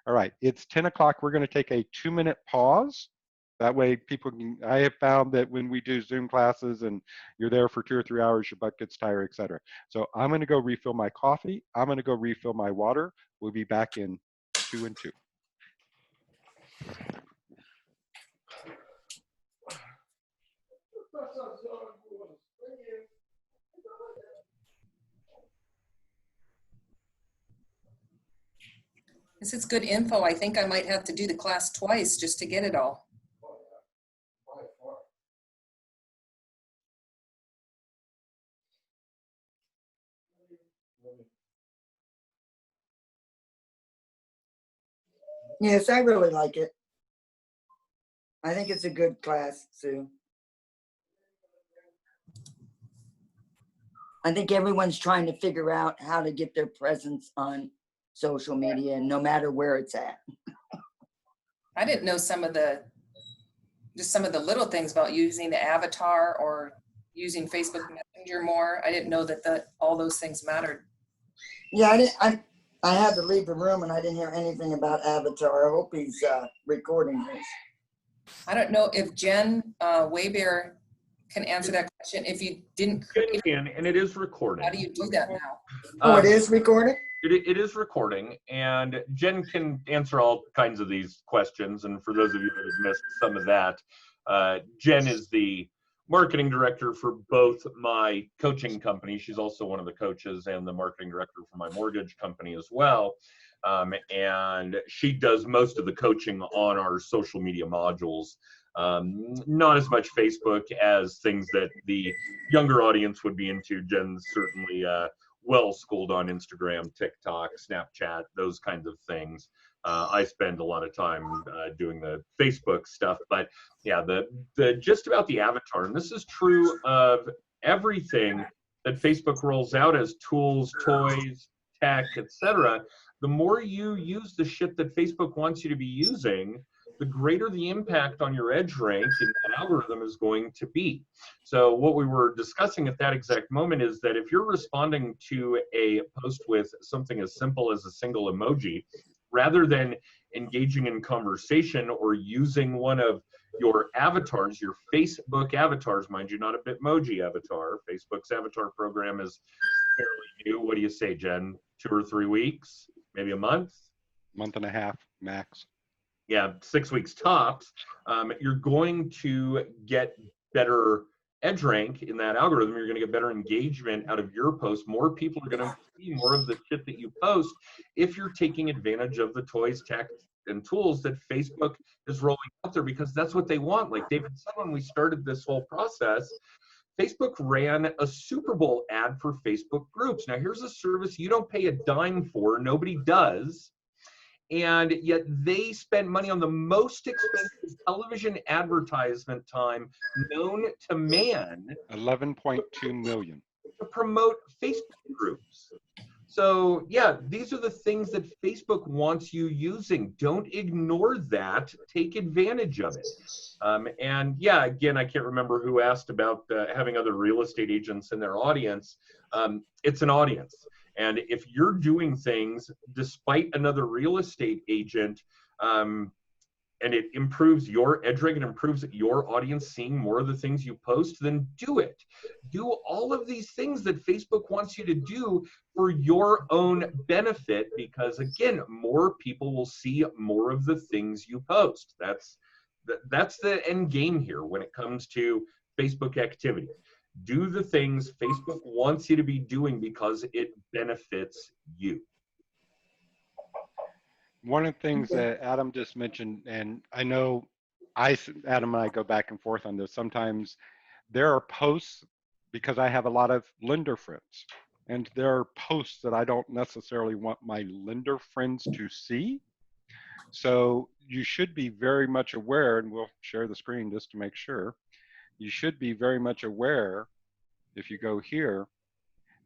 All right. It's 10 o'clock. We're going to take a 2-minute pause. That way people can, I have found that when we do Zoom classes and you're there for 2 or 3 hours, your butt gets tired, etc. So I'm going to go refill my coffee. I'm going to go refill my water. We'll be back in 2 and 2. This is good info. I think I might have to do the class twice just to get it all. Yes, I really like it. I think it's a good class, Sue. I think everyone's trying to figure out how to get their presence on social media, no matter where it's at. I didn't know some of the little things about using the avatar or using Facebook Messenger more. I didn't know that all those things mattered. Yeah, I had to leave the room and I didn't hear anything about Avatar. I hope he's recording this. I don't know if Jen Waybear can answer that question. If you didn't create it, And it is recording. how do you do that now? Oh, it is recorded? It is recording, and Jen can answer all kinds of these questions. And for those of you that have missed some of that, Jen is the marketing director for both my coaching company. She's also one of the coaches and the marketing director for my mortgage company as well. And she does most of the coaching on our social media modules. Not as much Facebook as things that the younger audience would be into. Jen's certainly well schooled on Instagram, TikTok, Snapchat, those kinds of things. I spend a lot of time doing the Facebook stuff, but yeah, the just about the avatar, and this is true of everything that Facebook rolls out as tools, toys, tech, etc. The more you use the shit that Facebook wants you to be using, the greater the impact on your edge rank in that algorithm is going to be. So what we were discussing at that exact moment is that if you're responding to a post with something as simple as a single emoji, rather than engaging in conversation or using one of your avatars, your Facebook avatars, mind you, not a Bitmoji avatar. Facebook's avatar program is fairly new. What do you say, Jen? 2 or 3 weeks? Maybe a month? Month and a half max. Yeah, 6 weeks tops. You're going to get better edge rank in that algorithm. You're going to get better engagement out of your post. More people are going to see more of the shit that you post if you're taking advantage of the toys, tech, and tools that Facebook is rolling out there, because that's what they want. Like David said, when we started this whole process, Facebook ran a Super Bowl ad for Facebook groups. Now, here's a service you don't pay a dime for. Nobody does. And yet they spend money on the most expensive television advertisement time known to man, 11.2 million. to promote Facebook groups. So yeah, these are the things that Facebook wants you using. Don't ignore that. Take advantage of it. And yeah, again, I can't remember who asked about having other real estate agents in their audience. It's an audience. And if you're doing things despite another real estate agent, and it improves your edge rank and improves your audience seeing more of the things you post, then do it. Do all of these things that Facebook wants you to do for your own benefit, because again, more people will see more of the things you post. That's the end game here when it comes to Facebook activity. Do the things Facebook wants you to be doing because it benefits you. One of the things that Adam just mentioned, and I know Adam and I go back and forth on this. Sometimes there are posts, because I have a lot of lender friends, and there are posts that I don't necessarily want my lender friends to see. So you should be very much aware, and we'll share the screen just to make sure. You should be very much aware, if you go here,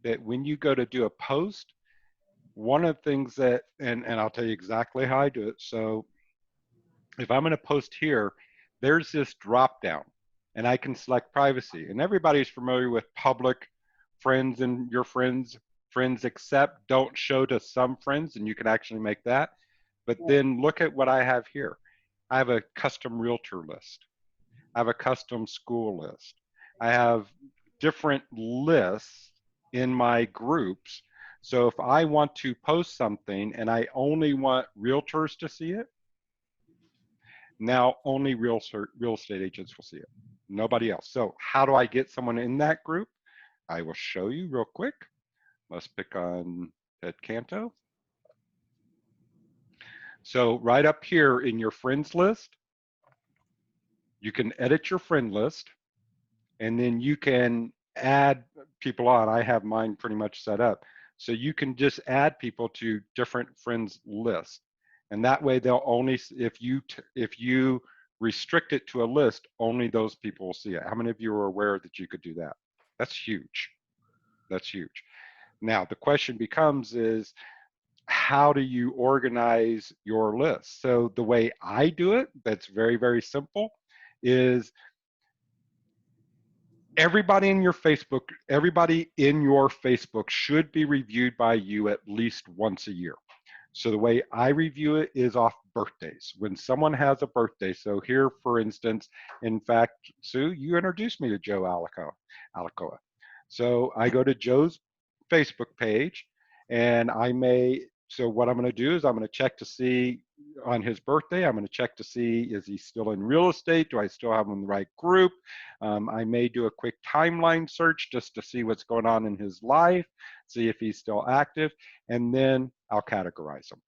that when you go to do a post, one of the things that, and I'll tell you exactly how I do it. So if I'm going to post here, there's this drop down, and I can select privacy. And everybody's familiar with public friends and your friends accept, don't show to some friends, and you can actually make that. But then look at what I have here. I have a custom realtor list. I have a custom school list. I have different lists in my groups. So if I want to post something and I only want realtors to see it, now only real estate agents will see it, nobody else. So how do I get someone in that group? I will show you real quick. Let's pick on Ted Canto. So right up here in your friends list, you can edit your friend list, and then you can add people on. I have mine pretty much set up. So you can just add people to different friends lists. And that way they'll only, if you restrict it to a list, only those people will see it. How many of you are aware that you could do that? That's huge. That's huge. Now the question becomes is, how do you organize your list? So the way I do it, that's very, very simple, is everybody in your Facebook should be reviewed by you at least once a year. So the way I review it is off birthdays. When someone has a birthday, so here, for instance, in fact, Sue, you introduced me to Joe Alacoa. So I go to Joe's Facebook page, and so what I'm going to do is I'm going to check to see on his birthday, I'm going to check to see, is he still in real estate? Do I still have him in the right group? I may do a quick timeline search just to see what's going on in his life, see if he's still active, and then I'll categorize them.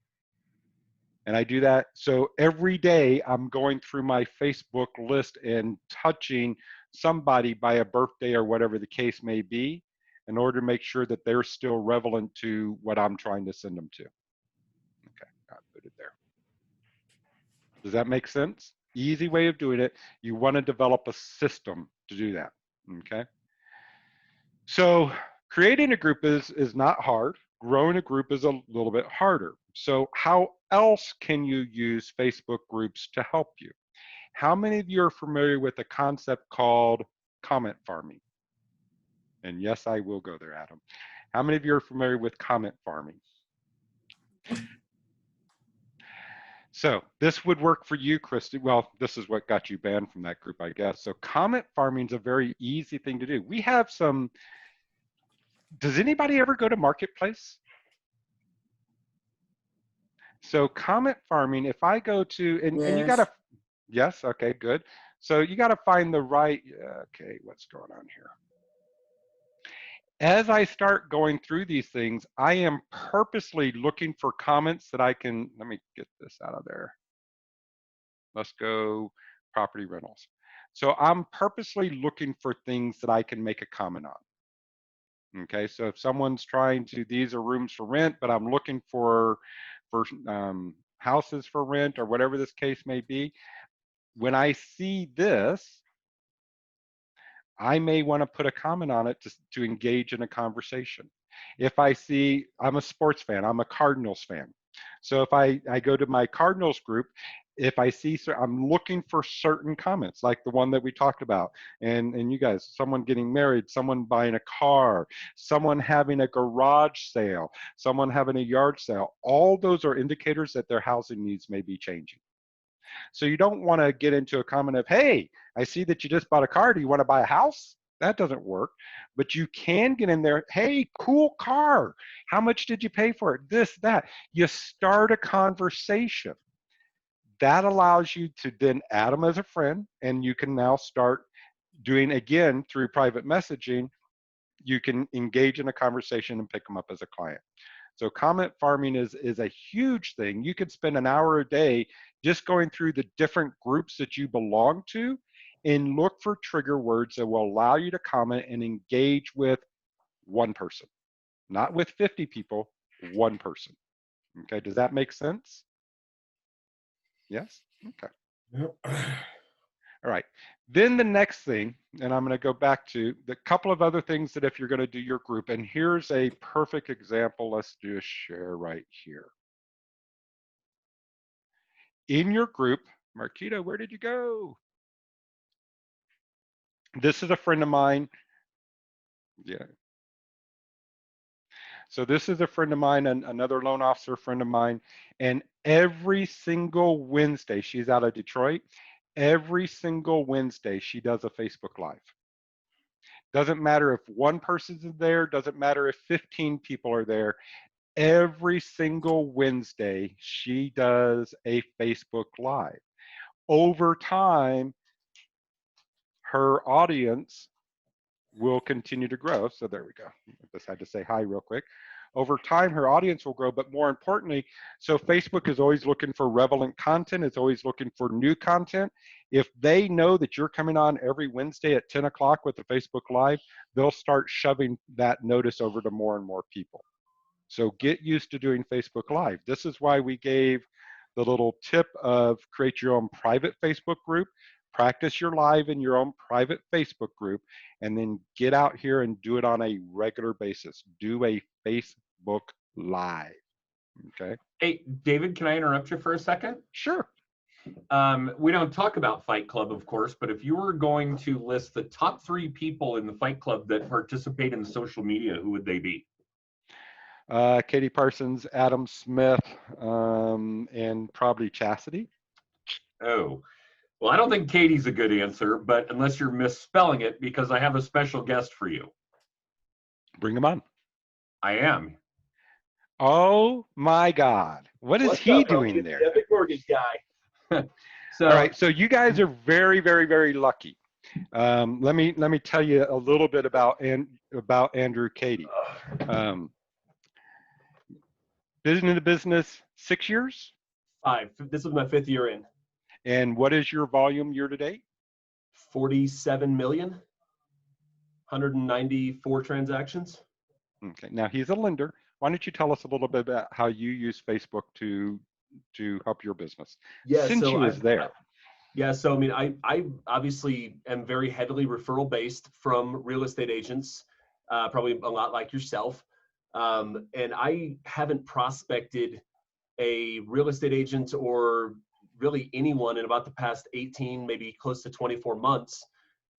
And I do that. So every day I'm going through my Facebook list and touching somebody by a birthday or whatever the case may be in order to make sure that they're still relevant to what I'm trying to send them to. Okay, I put it there. Does that make sense? Easy way of doing it. You want to develop a system to do that, okay? So creating a group is not hard. Growing a group is a little bit harder. So how else can you use Facebook groups to help you? How many of you are familiar with a concept called comment farming? And yes, I will go there, Adam. How many of you are familiar with comment farming? So this would work for you, Christy. Well, this is what got you banned from that group, I guess. So comment farming is a very easy thing to do. We have some, does anybody ever go to Marketplace? So comment farming, if I go to, and you Yes. gotta, yes, okay, good. So you gotta find the right, okay, what's going on here? As I start going through these things, I am purposely looking for comments that I can, let me get this out of there. Let's go property rentals. So I'm purposely looking for things that I can make a comment on. Okay, so if someone's trying to, these are rooms for rent, but I'm looking for houses for rent or whatever this case may be, when I see this, I may want to put a comment on it to engage in a conversation. If I see, I'm a sports fan, I'm a Cardinals fan. So if I go to my Cardinals group, if I see, I'm looking for certain comments like the one that we talked about. And you guys, someone getting married, someone buying a car, someone having a garage sale, someone having a yard sale. All those are indicators that their housing needs may be changing. So you don't want to get into a comment of, hey, I see that you just bought a car. Do you want to buy a house? That doesn't work. But you can get in there, hey, cool car. How much did you pay for it? This, that. You start a conversation. That allows you to then add them as a friend, and you can now start doing, again, through private messaging, you can engage in a conversation and pick them up as a client. So comment farming is a huge thing. You could spend an hour a day just going through the different groups that you belong to and look for trigger words that will allow you to comment and engage with one person, not with 50 people, one person. Okay, does that make sense? Yes? Okay. Yep. All right. Then the next thing, and I'm going to go back to the couple of other things that if you're going to do your group, and here's a perfect example. Let's do a share right here. In your group, Marquita, where did you go? This is a friend of mine. Yeah. So this is a friend of mine, another loan officer friend of mine, and every single Wednesday, she's out of Detroit, every single Wednesday she does a Facebook Live. Doesn't matter if one person's there, doesn't matter if 15 people are there. Every single Wednesday, she does a Facebook Live. Over time, her audience will continue to grow. So there we go. I just had to say hi real quick. Over time, her audience will grow, but more importantly, so Facebook is always looking for relevant content. It's always looking for new content. If they know that you're coming on every Wednesday at 10 o'clock with the Facebook Live, they'll start shoving that notice over to more and more people. So get used to doing Facebook Live. This is why we gave the little tip of create your own private Facebook group, practice your live in your own private Facebook group, and then get out here and do it on a regular basis. Do a Facebook Live, okay? Hey, David, can I interrupt you for a second? Sure. We don't talk about Fight Club, of course, but if you were going to list the top 3 people in the Fight Club that participate in social media, who would they be? Katie Parsons, Adam Smith, and probably Chastity. Oh, well, I don't think Katie's a good answer, but unless you're misspelling it, because I have a special guest for you. Bring him on. I am. Oh my God. What is he doing there? Epic mortgage guy. So, all right, so you guys are very, very, very lucky. Let me tell you a little bit about Andrew Katie. Been in the business 6 years? 5. This is my 5th year in. And what is your volume year to date? 47 million, 194 transactions. Okay, now he's a lender. Why don't you tell us a little bit about how you use Facebook to help your business? Yeah, since so he was there. Yeah, so I mean, I obviously am very heavily referral based from real estate agents, probably a lot like yourself. And I haven't prospected a real estate agent or really anyone in about the past 18, maybe close to 24 months,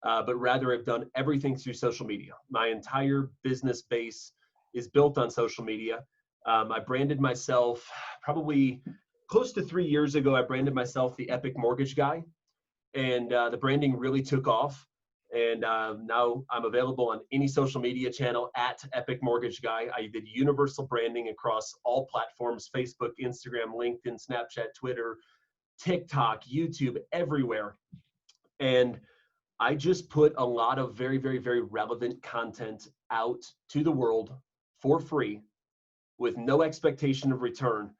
but rather I've done everything through social media. My entire business base is built on social media. I branded myself probably close to 3 years ago. I branded myself the Epic Mortgage Guy, and the branding really took off. And now I'm available on any social media channel at Epic Mortgage Guy. I did universal branding across all platforms: Facebook, Instagram, LinkedIn, Snapchat, Twitter, TikTok, YouTube, everywhere. And I just put a lot of very, very, very relevant content out to the world for free with no expectation of return.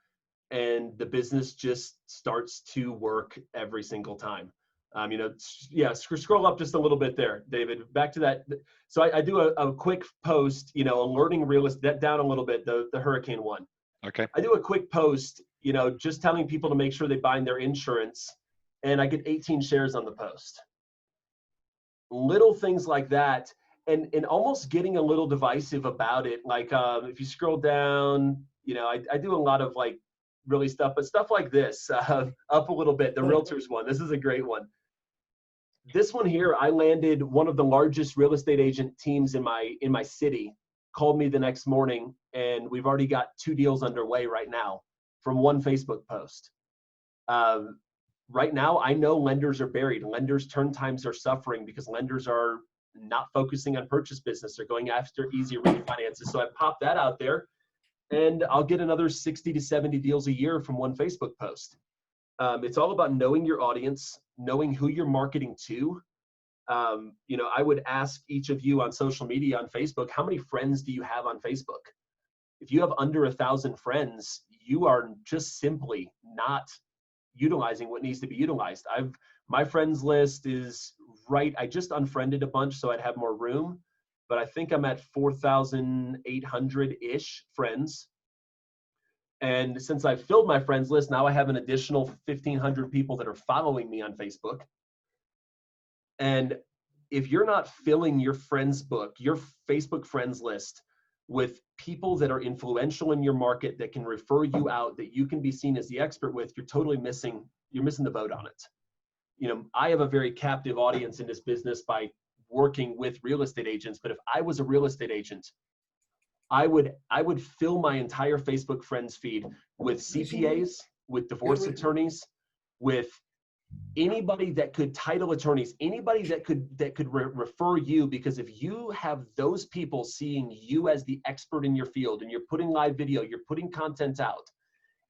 And the business just starts to work every single time. You know, yeah, scroll up just a little bit there, David, back to that. So I do a quick post, you know, alerting real estate, down a little bit, the hurricane one. Okay. I do a quick post, you know, just telling people to make sure they bind their insurance, and I get 18 shares on the post. Little things like that, and almost getting a little divisive about it. Like if you scroll down, you know, I do a lot of like really stuff, but stuff like this, up a little bit, the realtors one. This is a great one. This one here, I landed one of the largest real estate agent teams in my city, called me the next morning, and we've already got 2 deals underway right now from one Facebook post. Right now, I know lenders are buried. Lenders' turn times are suffering because lenders are not focusing on purchase business. They're going after easy refinances. So I pop that out there, and I'll get another 60 to 70 deals a year from one Facebook post. It's all about knowing your audience, knowing who you're marketing to. You know, I would ask each of you on social media, on Facebook, how many friends do you have on Facebook? If you have under 1,000 friends, you are just simply not utilizing what needs to be utilized. My friends list is right. I just unfriended a bunch so I'd have more room, but I think I'm at 4,800-ish friends. And since I've filled my friends list, now I have an additional 1,500 people that are following me on Facebook. And if you're not filling your friends book, your Facebook friends list with people that are influential in your market, that can refer you out, that you can be seen as the expert with, you're missing the boat on it. You know, I have a very captive audience in this business by working with real estate agents, but if I was a real estate agent, I would fill my entire Facebook friends feed with CPAs, with divorce attorneys, with anybody that could, title attorneys, anybody that could refer you, because if you have those people seeing you as the expert in your field and you're putting live video, you're putting content out,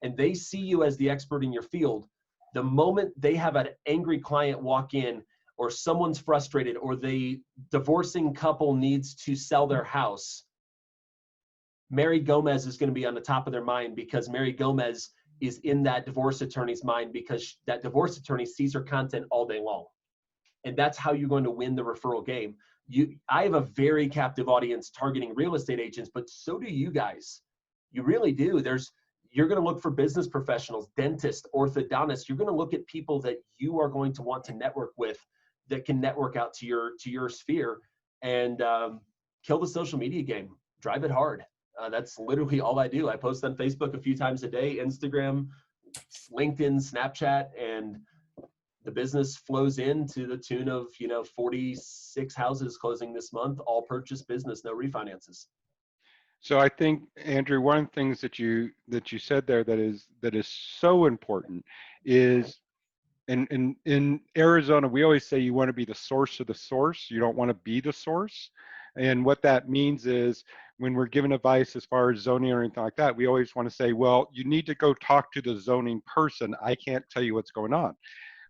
and they see you as the expert in your field, the moment they have an angry client walk in, or someone's frustrated, or the divorcing couple needs to sell their house, Mary Gomez is going to be on the top of their mind, because Mary Gomez is in that divorce attorney's mind, because that divorce attorney sees her content all day long. And that's how you're going to win the referral game. I have a very captive audience targeting real estate agents, but so do you guys. You really do. You're going to look for business professionals, dentists, orthodontists. You're going to look at people that you are going to want to network with, that can network out to your sphere, and kill the social media game. Drive it hard. That's literally all I do. I post on Facebook a few times a day, Instagram, LinkedIn, Snapchat, and the business flows in to the tune of 46 houses closing this month, all purchase business, no refinances. So I think, Andrew, one of the things that you said there that is so important is, in Arizona, we always say you want to be the source of the source. You don't want to be the source. And what that means is, when we're giving advice as far as zoning or anything like that, we always want to say, well, you need to go talk to the zoning person. I can't tell you what's going on.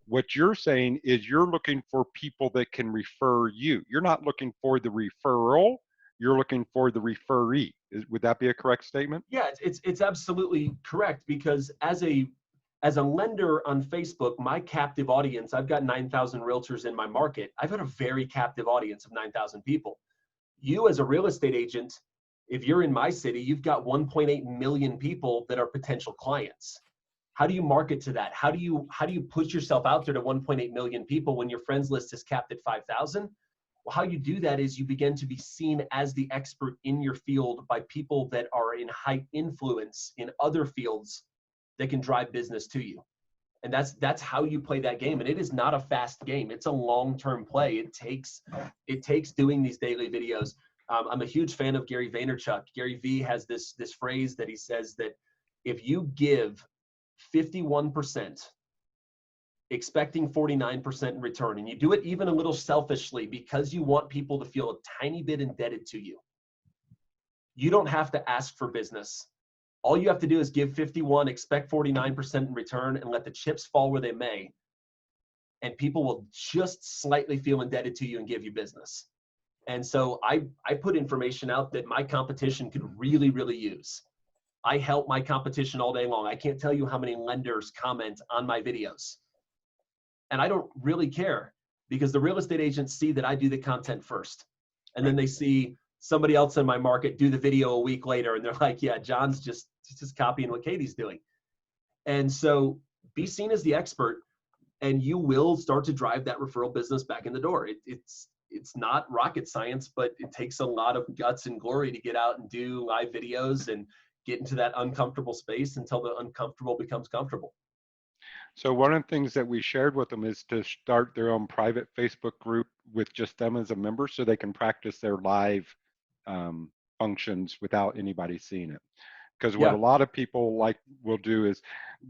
What you're saying is you're looking for people that can refer you. You're not looking for the referral. You're looking for the referee. Would that be a correct statement? Yeah, it's absolutely correct, because as a lender on Facebook, my captive audience, I've got 9,000 realtors in my market. I've got a very captive audience of 9,000 people. You as a real estate agent, if you're in my city, you've got 1.8 million people that are potential clients. How do you market to that? How do you put yourself out there to 1.8 million people when your friends list is capped at 5,000? Well, how you do that is you begin to be seen as the expert in your field by people that are in high influence in other fields that can drive business to you. And that's how you play that game. And it is not a fast game. It's a long-term play. It takes doing these daily videos. I'm a huge fan of Gary Vaynerchuk. Gary V has this phrase that he says that if you give 51%, expecting 49% in return, and you do it even a little selfishly because you want people to feel a tiny bit indebted to you, you don't have to ask for business. All you have to do is give 51, expect 49% in return, and let the chips fall where they may. And people will just slightly feel indebted to you and give you business. And so I put information out that my competition could really, really use. I help my competition all day long. I can't tell you how many lenders comment on my videos. And I don't really care, because the real estate agents see that I do the content first. And then they see somebody else in my market do the video a week later, and they're like, yeah, John's just copying what Katie's doing. And so be seen as the expert, and you will start to drive that referral business back in the door. It's not rocket science, but it takes a lot of guts and glory to get out and do live videos and get into that uncomfortable space until the uncomfortable becomes comfortable. So one of the things that we shared with them is to start their own private Facebook group with just them as a member, so they can practice their live functions without anybody seeing it. Because what a lot of people will do is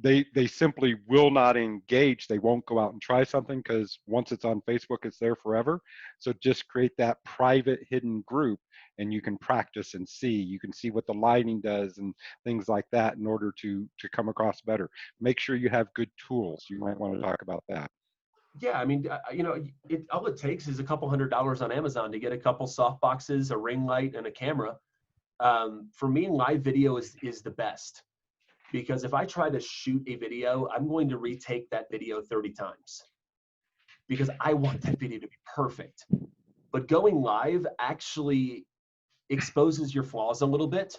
they simply will not engage. They won't go out and try something, because once it's on Facebook, it's there forever. So just create that private hidden group, and you can practice and see. You can see what the lighting does and things like that in order to come across better. Make sure you have good tools. You might want to talk about that. Yeah, I mean, all it takes is a couple $100 on Amazon to get a couple soft boxes, a ring light, and a camera. For me, live video is the best, because if I try to shoot a video, I'm going to retake that video 30 times, because I want that video to be perfect. But going live actually exposes your flaws a little bit,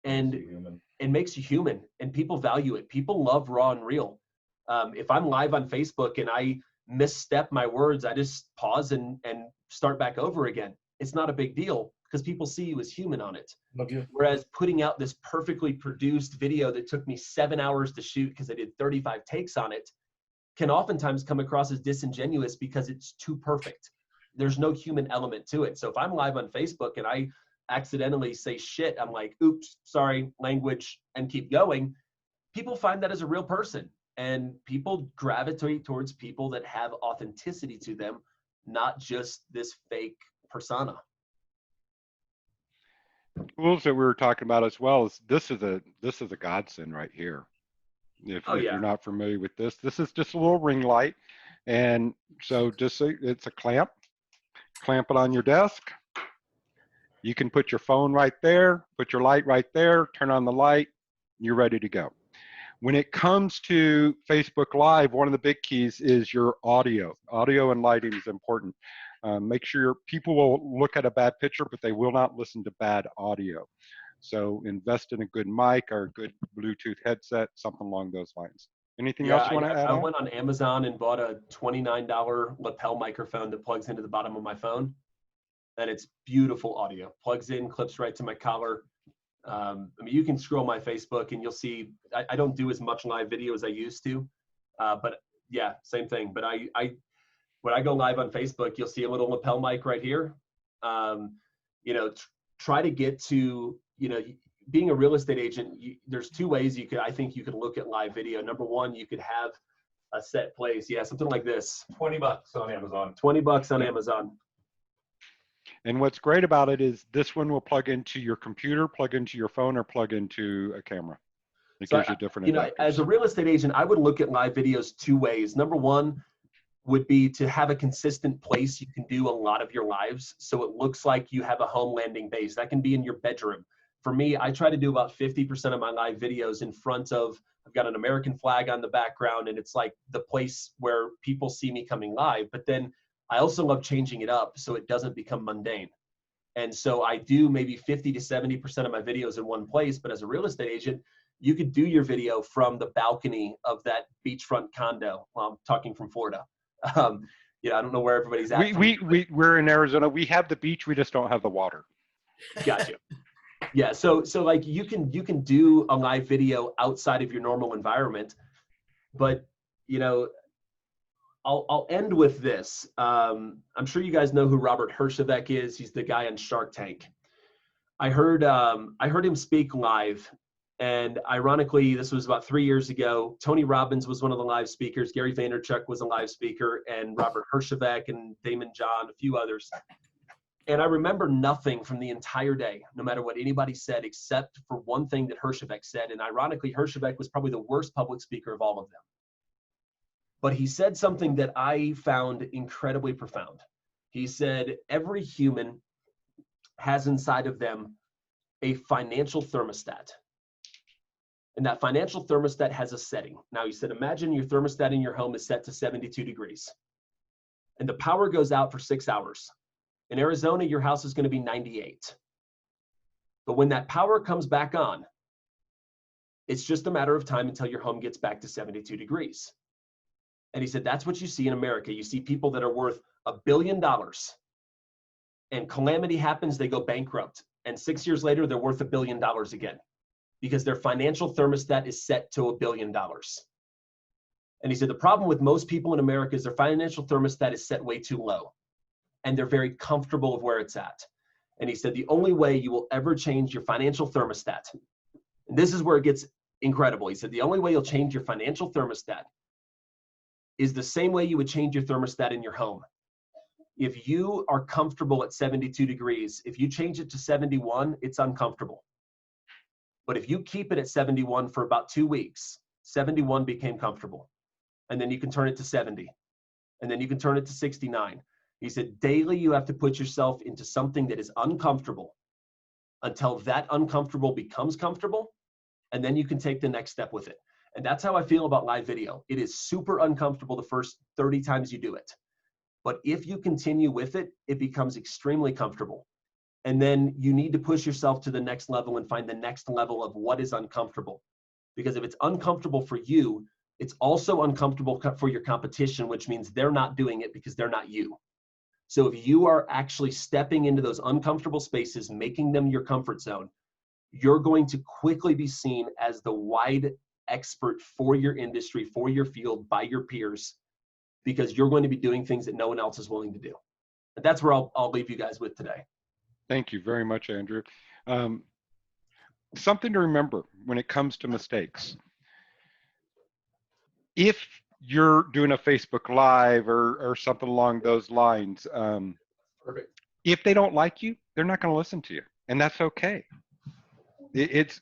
and it makes you human, and people value it. People love raw and real. If I'm live on Facebook and I misstep my words, I just pause and start back over again. It's not a big deal, because people see you as human on it. Whereas putting out this perfectly produced video that took me 7 hours to shoot because I did 35 takes on it can oftentimes come across as disingenuous, because it's too perfect. There's no human element to it. So if I'm live on Facebook and I accidentally say shit, I'm like, oops, sorry, language, and keep going. People find that as a real person, and people gravitate towards people that have authenticity to them, not just this fake persona. Tools that we were talking about as well is this is a godsend right here. If you're not familiar with this is just a little ring light. And so just so it's a clamp it on your desk. You can put your phone right there, put your light right there, turn on the light, you're ready to go. When it comes to Facebook Live, one of the big keys is your audio. Audio and lighting is important. Make sure people will look at a bad picture, but they will not listen to bad audio. So invest in a good mic or a good Bluetooth headset, something along those lines. Anything else you want to add? I went on Amazon and bought a $29 lapel microphone that plugs into the bottom of my phone, and it's beautiful audio. Plugs in, clips right to my collar. I mean, you can scroll my Facebook and you'll see I don't do as much live video as I used to, but yeah, same thing. But when I go live on Facebook, you'll see a little lapel mic right here. You know, try to get to, you know, being a real estate agent, there's two ways I think you could look at live video. Number one, you could have a set place. Yeah, something like this. $20 on Amazon. $20 on Amazon. And what's great about it is this one will plug into your computer, plug into your phone, or plug into a camera. It gives you different adapters. As a real estate agent, I would look at live videos two ways. Number one would be to have a consistent place you can do a lot of your lives, so it looks like you have a home landing base. That can be in your bedroom. For me, I try to do about 50% of my live videos in front of, I've got an American flag on the background, and it's like the place where people see me coming live. But then I also love changing it up so it doesn't become mundane. And so I do maybe 50 to 70% of my videos in one place. But as a real estate agent, you could do your video from the balcony of that beachfront condo. Well, I'm talking from Florida. You know, I don't know where everybody's at. We're in Arizona. We have the beach. We just don't have the water. Gotcha. Yeah. So like you can do a live video outside of your normal environment, but you know, I'll end with this. I'm sure you guys know who Robert Herjavec is. He's the guy on Shark Tank. I heard him speak live, and ironically, this was about 3 years ago. Tony Robbins was one of the live speakers. Gary Vaynerchuk was a live speaker, and Robert Herjavec and Damon John, a few others. And I remember nothing from the entire day, no matter what anybody said, except for one thing that Herjavec said. And ironically, Herjavec was probably the worst public speaker of all of them. But he said something that I found incredibly profound. He said, every human has inside of them a financial thermostat. And that financial thermostat has a setting. Now, he said, imagine your thermostat in your home is set to 72 degrees. And the power goes out for 6 hours. In Arizona, your house is going to be 98. But when that power comes back on, it's just a matter of time until your home gets back to 72 degrees. And he said, that's what you see in America. You see people that are worth $1 billion, and calamity happens, they go bankrupt. And 6 years later, they're worth $1 billion again, because their financial thermostat is set to $1 billion. And he said, the problem with most people in America is their financial thermostat is set way too low, and they're very comfortable of where it's at. And he said, the only way you will ever change your financial thermostat, and this is where it gets incredible. He said, the only way you'll change your financial thermostat is the same way you would change your thermostat in your home. If you are comfortable at 72 degrees, if you change it to 71, it's uncomfortable. But if you keep it at 71 for about 2 weeks, 71 became comfortable. And then you can turn it to 70. And then you can turn it to 69. He said, daily you have to put yourself into something that is uncomfortable until that uncomfortable becomes comfortable. And then you can take the next step with it. And that's how I feel about live video. It is super uncomfortable the first 30 times you do it. But if you continue with it, it becomes extremely comfortable. And then you need to push yourself to the next level and find the next level of what is uncomfortable. Because if it's uncomfortable for you, it's also uncomfortable for your competition, which means they're not doing it because they're not you. So if you are actually stepping into those uncomfortable spaces, making them your comfort zone, you're going to quickly be seen as the wide expert for your industry, for your field, by your peers, because you're going to be doing things that no one else is willing to do. And that's where I'll leave you guys with today. Thank you very much, Andrew. Something to remember when it comes to mistakes. If you're doing a Facebook Live or something along those lines, Perfect. if they don't like you, they're not going to listen to you, and that's okay. It's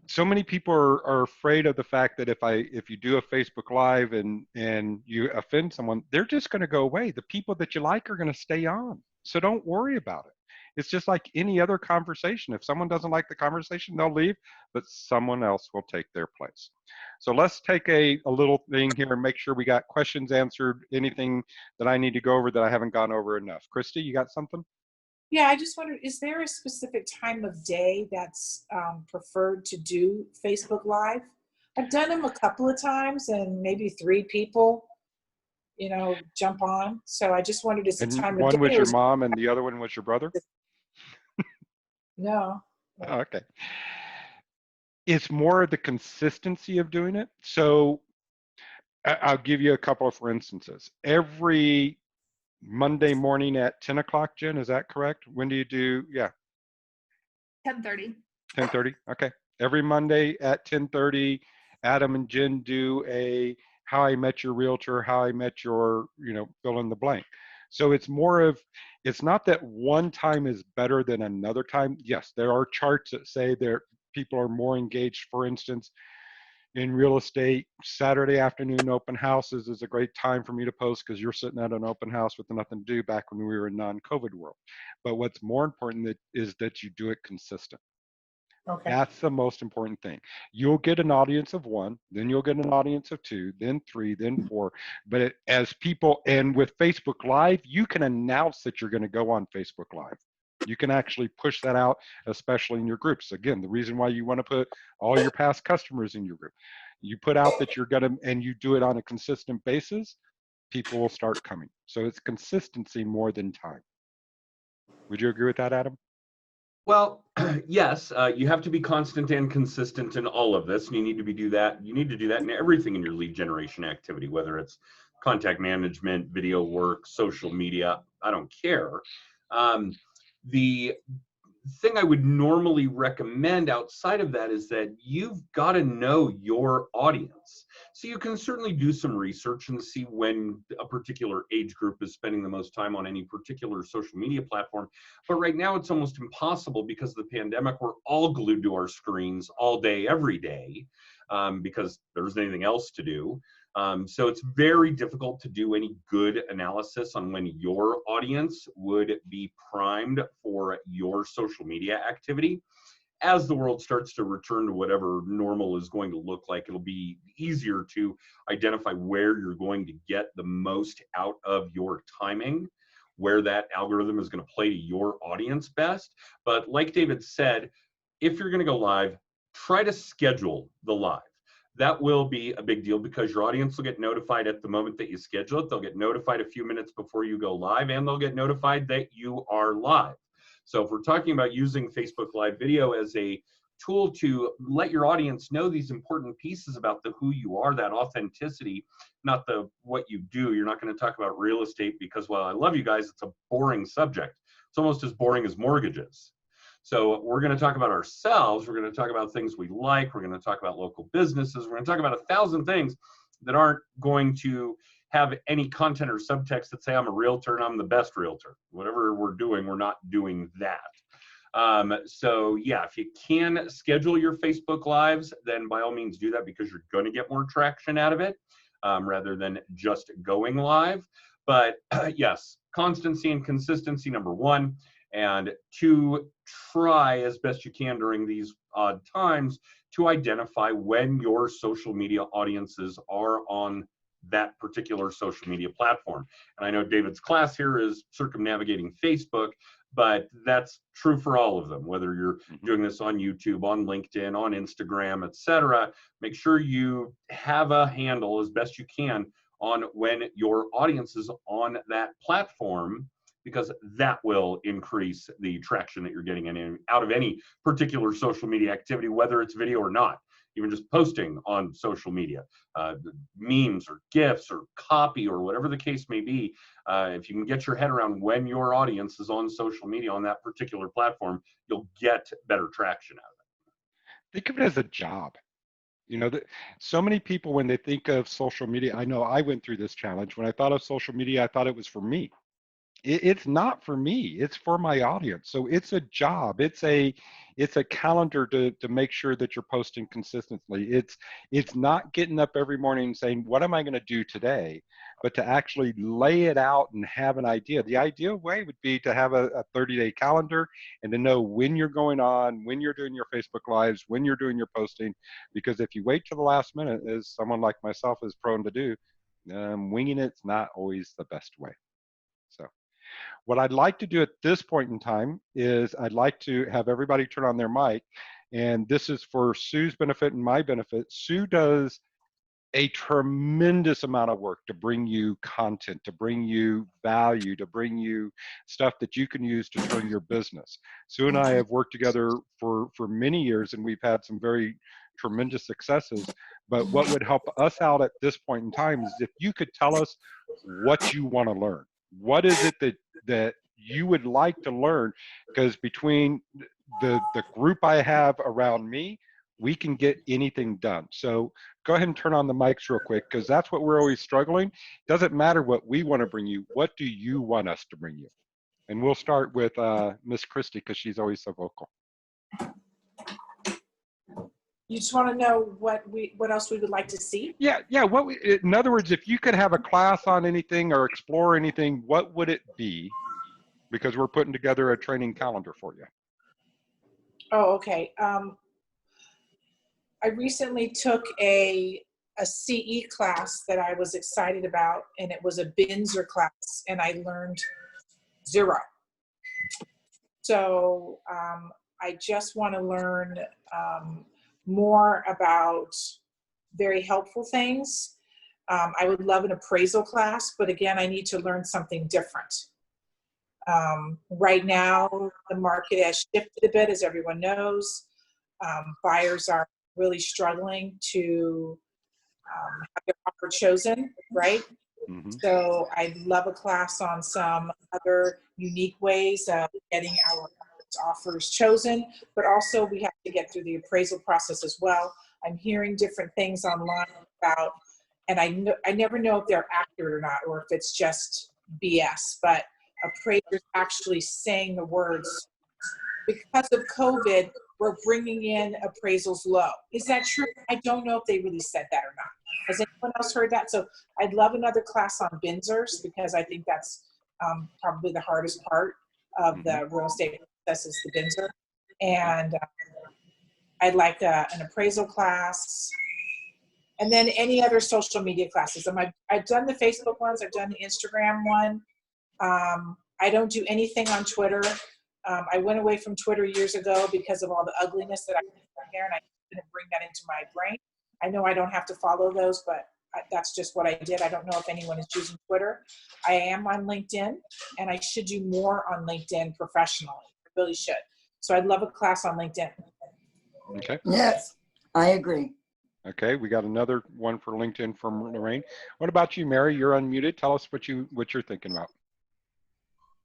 so many people are afraid of the fact that if you do a Facebook Live and you offend someone, they're just going to go away. The people that you like are going to stay on. So don't worry about it. It's just like any other conversation. If someone doesn't like the conversation, they'll leave, but someone else will take their place. So let's take a little thing here and make sure we got questions answered. Anything that I need to go over that I haven't gone over enough. Christy, you got something? Yeah, I just wondered, is there a specific time of day that's preferred to do Facebook Live? I've done them a couple of times and maybe 3 people, jump on. So I just wondered, is the And time of one day? was or your is- mom and the other one was your brother? No. Oh, okay. It's more of the consistency of doing it. So I'll give you a couple of for instances. Every Monday morning at 10 o'clock, Jen, is that correct? When do you do? Yeah. 10:30. 10:30. Okay. Every Monday at 10:30, Adam and Jen do a How I Met Your Realtor, How I Met Your, fill in the blank. So it's more of, it's not that one time is better than another time. Yes, there are charts that say people are more engaged. For instance, in real estate, Saturday afternoon open houses is a great time for me to post because you're sitting at an open house with nothing to do back when we were in non-COVID world. But what's more important is that you do it consistent. Okay. That's the most important thing. You'll get an audience of 1, then you'll get an audience of 2, then 3, then 4. But as people, and with Facebook Live, you can announce that you're going to go on Facebook Live. You can actually push that out, especially in your groups. Again, the reason why you want to put all your past customers in your group. You put out that you're going to, and you do it on a consistent basis, people will start coming. So it's consistency more than time. Would you agree with that, Adam? Well, yes, you have to be constant and consistent in all of this. And you need to do that. You need to do that in everything in your lead generation activity, whether it's contact management, video work, social media. I don't care. The thing I would normally recommend outside of that is that you've got to know your audience. So you can certainly do some research and see when a particular age group is spending the most time on any particular social media platform. But right now it's almost impossible because of the pandemic. We're all glued to our screens all day, every day, because there isn't anything else to do. So it's very difficult to do any good analysis on when your audience would be primed for your social media activity. As the world starts to return to whatever normal is going to look like, it'll be easier to identify where you're going to get the most out of your timing, where that algorithm is going to play to your audience best. But like David said, if you're going to go live, try to schedule the live. That will be a big deal because your audience will get notified at the moment that you schedule it. They'll get notified a few minutes before you go live, and they'll get notified that you are live. So if we're talking about using Facebook Live video as a tool to let your audience know these important pieces about who you are, that authenticity, not what you do. You're not going to talk about real estate because, well, I love you guys, it's a boring subject. It's almost as boring as mortgages. So we're going to talk about ourselves. We're going to talk about things we like. We're going to talk about local businesses. We're going to talk about 1,000 things that aren't going to have any content or subtext that say I'm a realtor and I'm the best realtor. Whatever we're doing, we're not doing that. So yeah, if you can schedule your Facebook Lives, then by all means do that because you're going to get more traction out of it rather than just going live. But yes, constancy and consistency, number 1. And 2, try as best you can during these odd times to identify when your social media audiences are on that particular social media platform. And I know David's class here is circumnavigating Facebook, but that's true for all of them, whether you're doing this on YouTube, on LinkedIn, on Instagram, etc. Make sure you have a handle as best you can on when your audience is on that platform, because that will increase the traction that you're getting out of any particular social media activity, whether it's video or not. even just posting on social media, memes or GIFs or copy or whatever the case may be. If you can get your head around when your audience is on social media on that particular platform, you'll get better traction out of it. Think of it as a job. You know, so many people, when they think of social media, I know I went through this challenge. When I thought of social media, I thought it was for me. It's not for me. It's for my audience. So it's a job. It's a calendar to make sure that you're posting consistently. It's not getting up every morning and saying, what am I going to do today? But to actually lay it out and have an idea. The ideal way would be to have a 30-day calendar and to know when you're going on, when you're doing your Facebook Lives, when you're doing your posting. Because if you wait till the last minute, as someone like myself is prone to do, winging it's not always the best way. So what I'd like to do at this point in time is I'd like to have everybody turn on their mic, and this is for Sue's benefit and my benefit. Sue does a tremendous amount of work to bring you content, to bring you value, to bring you stuff that you can use to turn your business. Sue and I have worked together for many years, and we've had some very tremendous successes. But what would help us out at this point in time is if you could tell us what you want to learn. What is it that you would like to learn? Because between the group I have around me, we can get anything done. So go ahead and turn on the mics real quick, because that's what we're always struggling. Doesn't matter what we want to bring you. What do you want us to bring you? And we'll start with Miss Christie, because she's always so vocal. You just want to know what else we would like to see? Yeah. In other words, if you could have a class on anything or explore anything, what would it be? Because we're putting together a training calendar for you. Oh, okay. I recently took a CE class that I was excited about, and it was a Binzer class, and I learned 0. So I just want to learn more about very helpful things. I would love an appraisal class, but again, I need to learn something different. Right now, the market has shifted a bit, as everyone knows. Buyers are really struggling to have their offer chosen, right? Mm-hmm. So I'd love a class on some other unique ways of getting our offers chosen, but also we have to get through the appraisal process as well. I'm hearing different things online about, and I never know if they're accurate or not, or if it's just BS, but appraisers actually saying the words, because of COVID, we're bringing in appraisals low. Is that true? I don't know if they really said that or not. Has anyone else heard that? So I'd love another class on Binzers, because I think that's probably the hardest part of the real estate process is the Binzer. And I'd like an appraisal class. And then any other social media classes. I've done the Facebook ones. I've done the Instagram one. I don't do anything on Twitter. I went away from Twitter years ago because of all the ugliness that I put there, and I didn't bring that into my brain. I know I don't have to follow those, but that's just what I did. I don't know if anyone is using Twitter. I am on LinkedIn, and I should do more on LinkedIn professionally. I really should. So I'd love a class on LinkedIn. Okay. Yes, I agree. Okay, we got another one for LinkedIn from Lorraine. What about you, Mary? You're unmuted. Tell us what you're thinking about.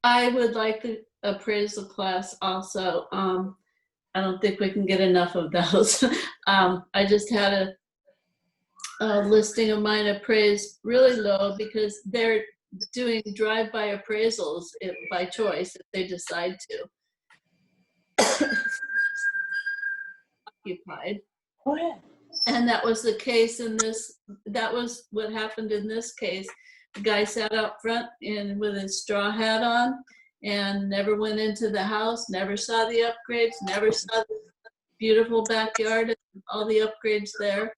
I would like the appraisal class also. I don't think we can get enough of those. I just had a listing of mine appraised really low because they're doing drive-by appraisals by choice if they decide to. Occupied. Go ahead. And that was the case in this, that was what happened in this case. The guy sat up front with his straw hat on and never went into the house, never saw the upgrades, never saw the beautiful backyard and all the upgrades there.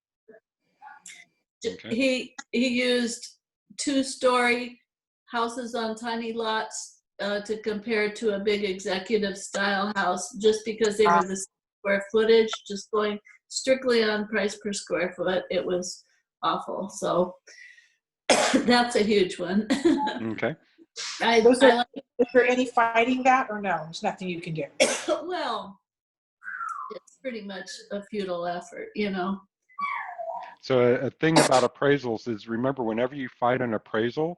Okay. He used 2-story houses on tiny lots to compare to a big executive style house just because they were the square footage, just going strictly on price per square foot. It was awful. So that's a huge one. Okay. Is there any fighting that or no? There's nothing you can do. Well, pretty much a futile effort, you know? So a thing about appraisals is, remember, whenever you fight an appraisal,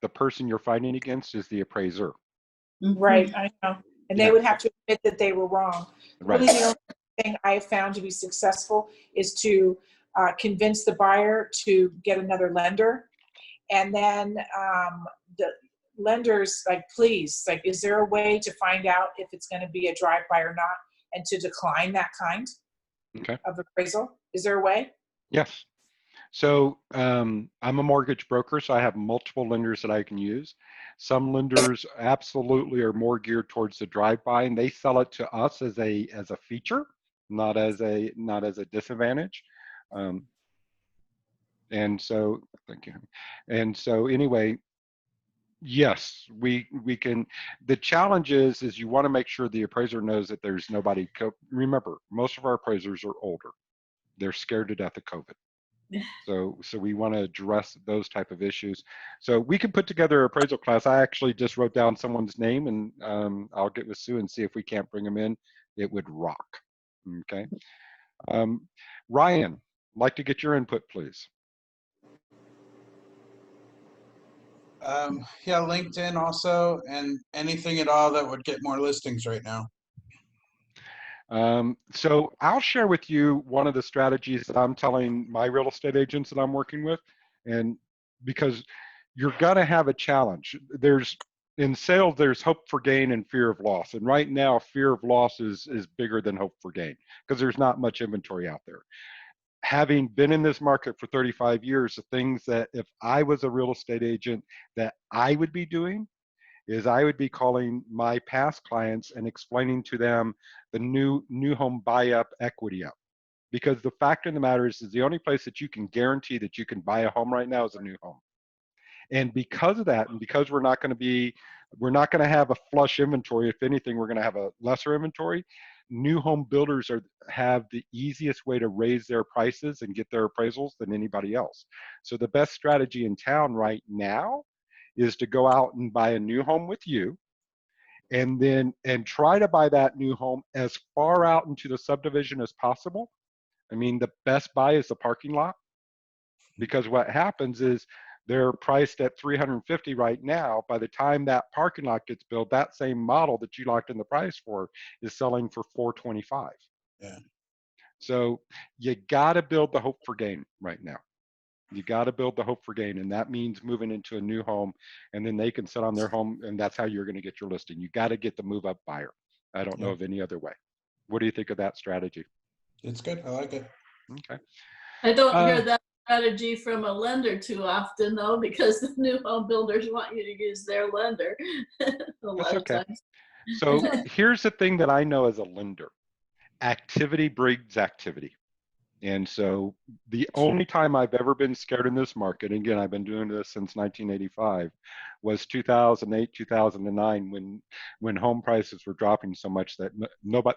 the person you're fighting against is the appraiser. Right, I know. And they would have to admit that they were wrong. Right. Really, the only thing I have found to be successful is to convince the buyer to get another lender. And then the lenders, like, please, like, is there a way to find out if it's going to be a drive-by or not, and to decline that kind of appraisal? Is there a way? Yes. So I'm a mortgage broker, so I have multiple lenders that I can use. Some lenders absolutely are more geared towards the drive-by, and they sell it to us as a feature, not as a disadvantage. And so, thank you. And so anyway, yes, we can. The challenge is you want to make sure the appraiser knows that there's nobody. Remember, most of our appraisers are older. They're scared to death of COVID. So we want to address those type of issues. So we can put together an appraisal class. I actually just wrote down someone's name, and I'll get with Sue and see if we can't bring them in. It would rock. Okay. Ryan, I'd like to get your input, please. Yeah, LinkedIn also, and anything at all that would get more listings right now. So I'll share with you one of the strategies that I'm telling my real estate agents that I'm working with, and because you're gonna have a challenge. In sales, there's hope for gain and fear of loss, and right now fear of loss is bigger than hope for gain because there's not much inventory out there. Having been in this market for 35 years, the things that if I was a real estate agent that I would be doing is I would be calling my past clients and explaining to them the new home buy up, equity up. Because the fact of the matter is the only place that you can guarantee that you can buy a home right now is a new home. And because of that, and because we're not going to have a flush inventory. If anything, we're going to have a lesser inventory. New home builders have the easiest way to raise their prices and get their appraisals than anybody else. So the best strategy in town right now is to go out and buy a new home with you, and try to buy that new home as far out into the subdivision as possible. I mean, the best buy is the parking lot, because what happens is they're priced at $350 right now. By the time that parking lot gets built, that same model that you locked in the price for is selling for $425. Yeah. So you got to build the hope for gain right now. You got to build the hope for gain, and that means moving into a new home, and then they can sit on their home, and that's how you're going to get your listing. You got to get the move up buyer. I don't know of any other way. What do you think of that strategy? It's good. I like it. Okay. I don't hear that strategy from a lender too often, though, because the new home builders want you to use their lender a lot of times. So here's the thing that I know as a lender. Activity breeds activity. And so the only time I've ever been scared in this market, and again, I've been doing this since 1985, was 2008, 2009, when home prices were dropping so much that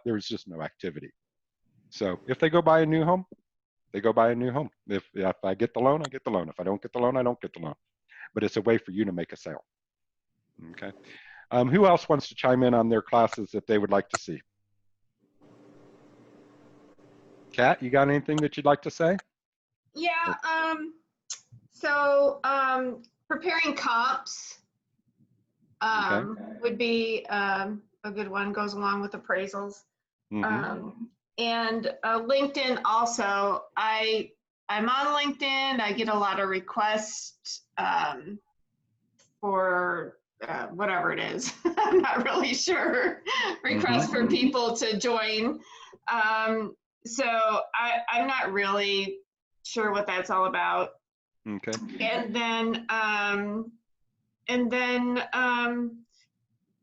there was just no activity. So if they go buy a new home, they go buy a new home. If I get the loan, I get the loan. If I don't get the loan, I don't get the loan. But it's a way for you to make a sale. Okay. Who else wants to chime in on their classes that they would like to see? Kat, you got anything that you'd like to say? Yeah, so preparing comps would be a good one, goes along with appraisals. And LinkedIn also, I'm on LinkedIn. I get a lot of requests for whatever it is. I'm not really sure. Requests for people to join. So I'm not really sure what that's all about. Okay. And then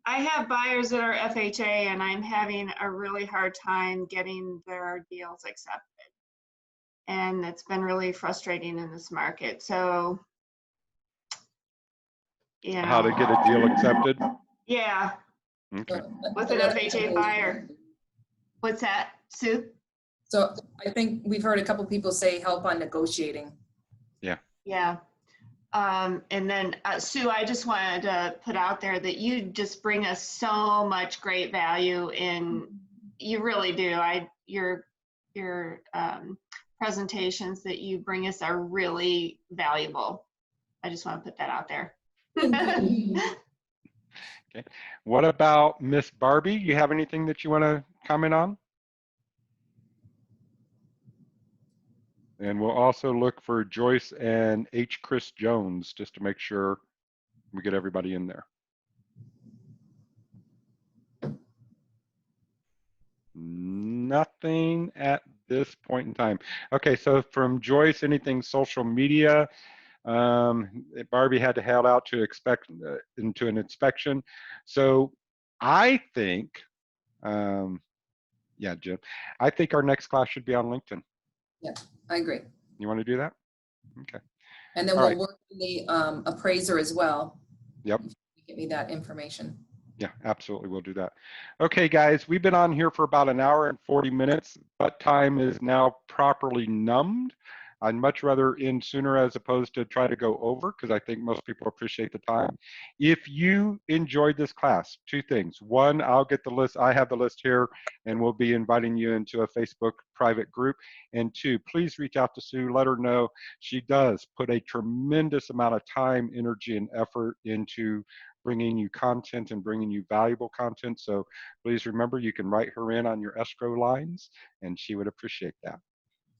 I have buyers that are FHA, and I'm having a really hard time getting their deals accepted. And it's been really frustrating in this market. So, you know. How to get a deal accepted? Yeah. Okay. With an FHA buyer. What's that, Sue? So I think we've heard a couple people say help on negotiating. Yeah. Yeah. And then Sue, I just wanted to put out there that you just bring us so much great value in You really do. Your presentations that you bring us are really valuable. I just want to put that out there. Okay. What about Miss Barbie? You have anything that you want to comment on? And we'll also look for Joyce and H. Chris Jones just to make sure we get everybody in there. Nothing at this point in time. Okay, so from Joyce, anything social media? Barbie had to head out to into an inspection. So I think, yeah, Jim, I think our next class should be on LinkedIn. Yeah, I agree. You want to do that? Okay. And then All we'll right. work with the appraiser as well. Yep. Get me that information. Yeah, absolutely. We'll do that. Okay, guys, we've been on here for about an hour and 40 minutes, but time is now properly numbed. I'd much rather end sooner as opposed to try to go over, because I think most people appreciate the time. If you enjoyed this class, two things. One, I'll get the list. I have the list here, and we'll be inviting you into a Facebook private group. And two, please reach out to Sue. Let her know she does put a tremendous amount of time, energy, and effort into bringing you content and bringing you valuable content. So please remember, you can write her in on your escrow lines, and she would appreciate that.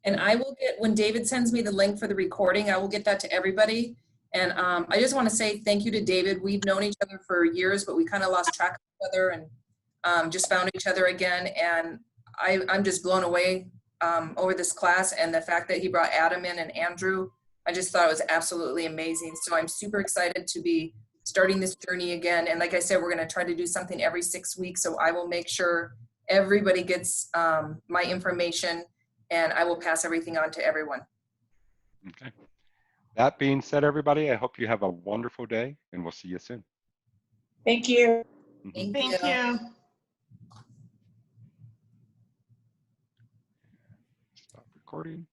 And I will get, when David sends me the link for the recording, I will get that to everybody. And I just want to say thank you to David. We've known each other for years, but we kind of lost track of each other and just found each other again. And I'm just blown away over this class, and the fact that he brought Adam in and Andrew. I just thought it was absolutely amazing. So I'm super excited to be starting this journey again. And like I said, we're going to try to do something every 6 weeks. So I will make sure everybody gets my information, and I will pass everything on to everyone. Okay. That being said, everybody, I hope you have a wonderful day, and we'll see you soon. Thank you. Thank Thank you. you. Stop recording.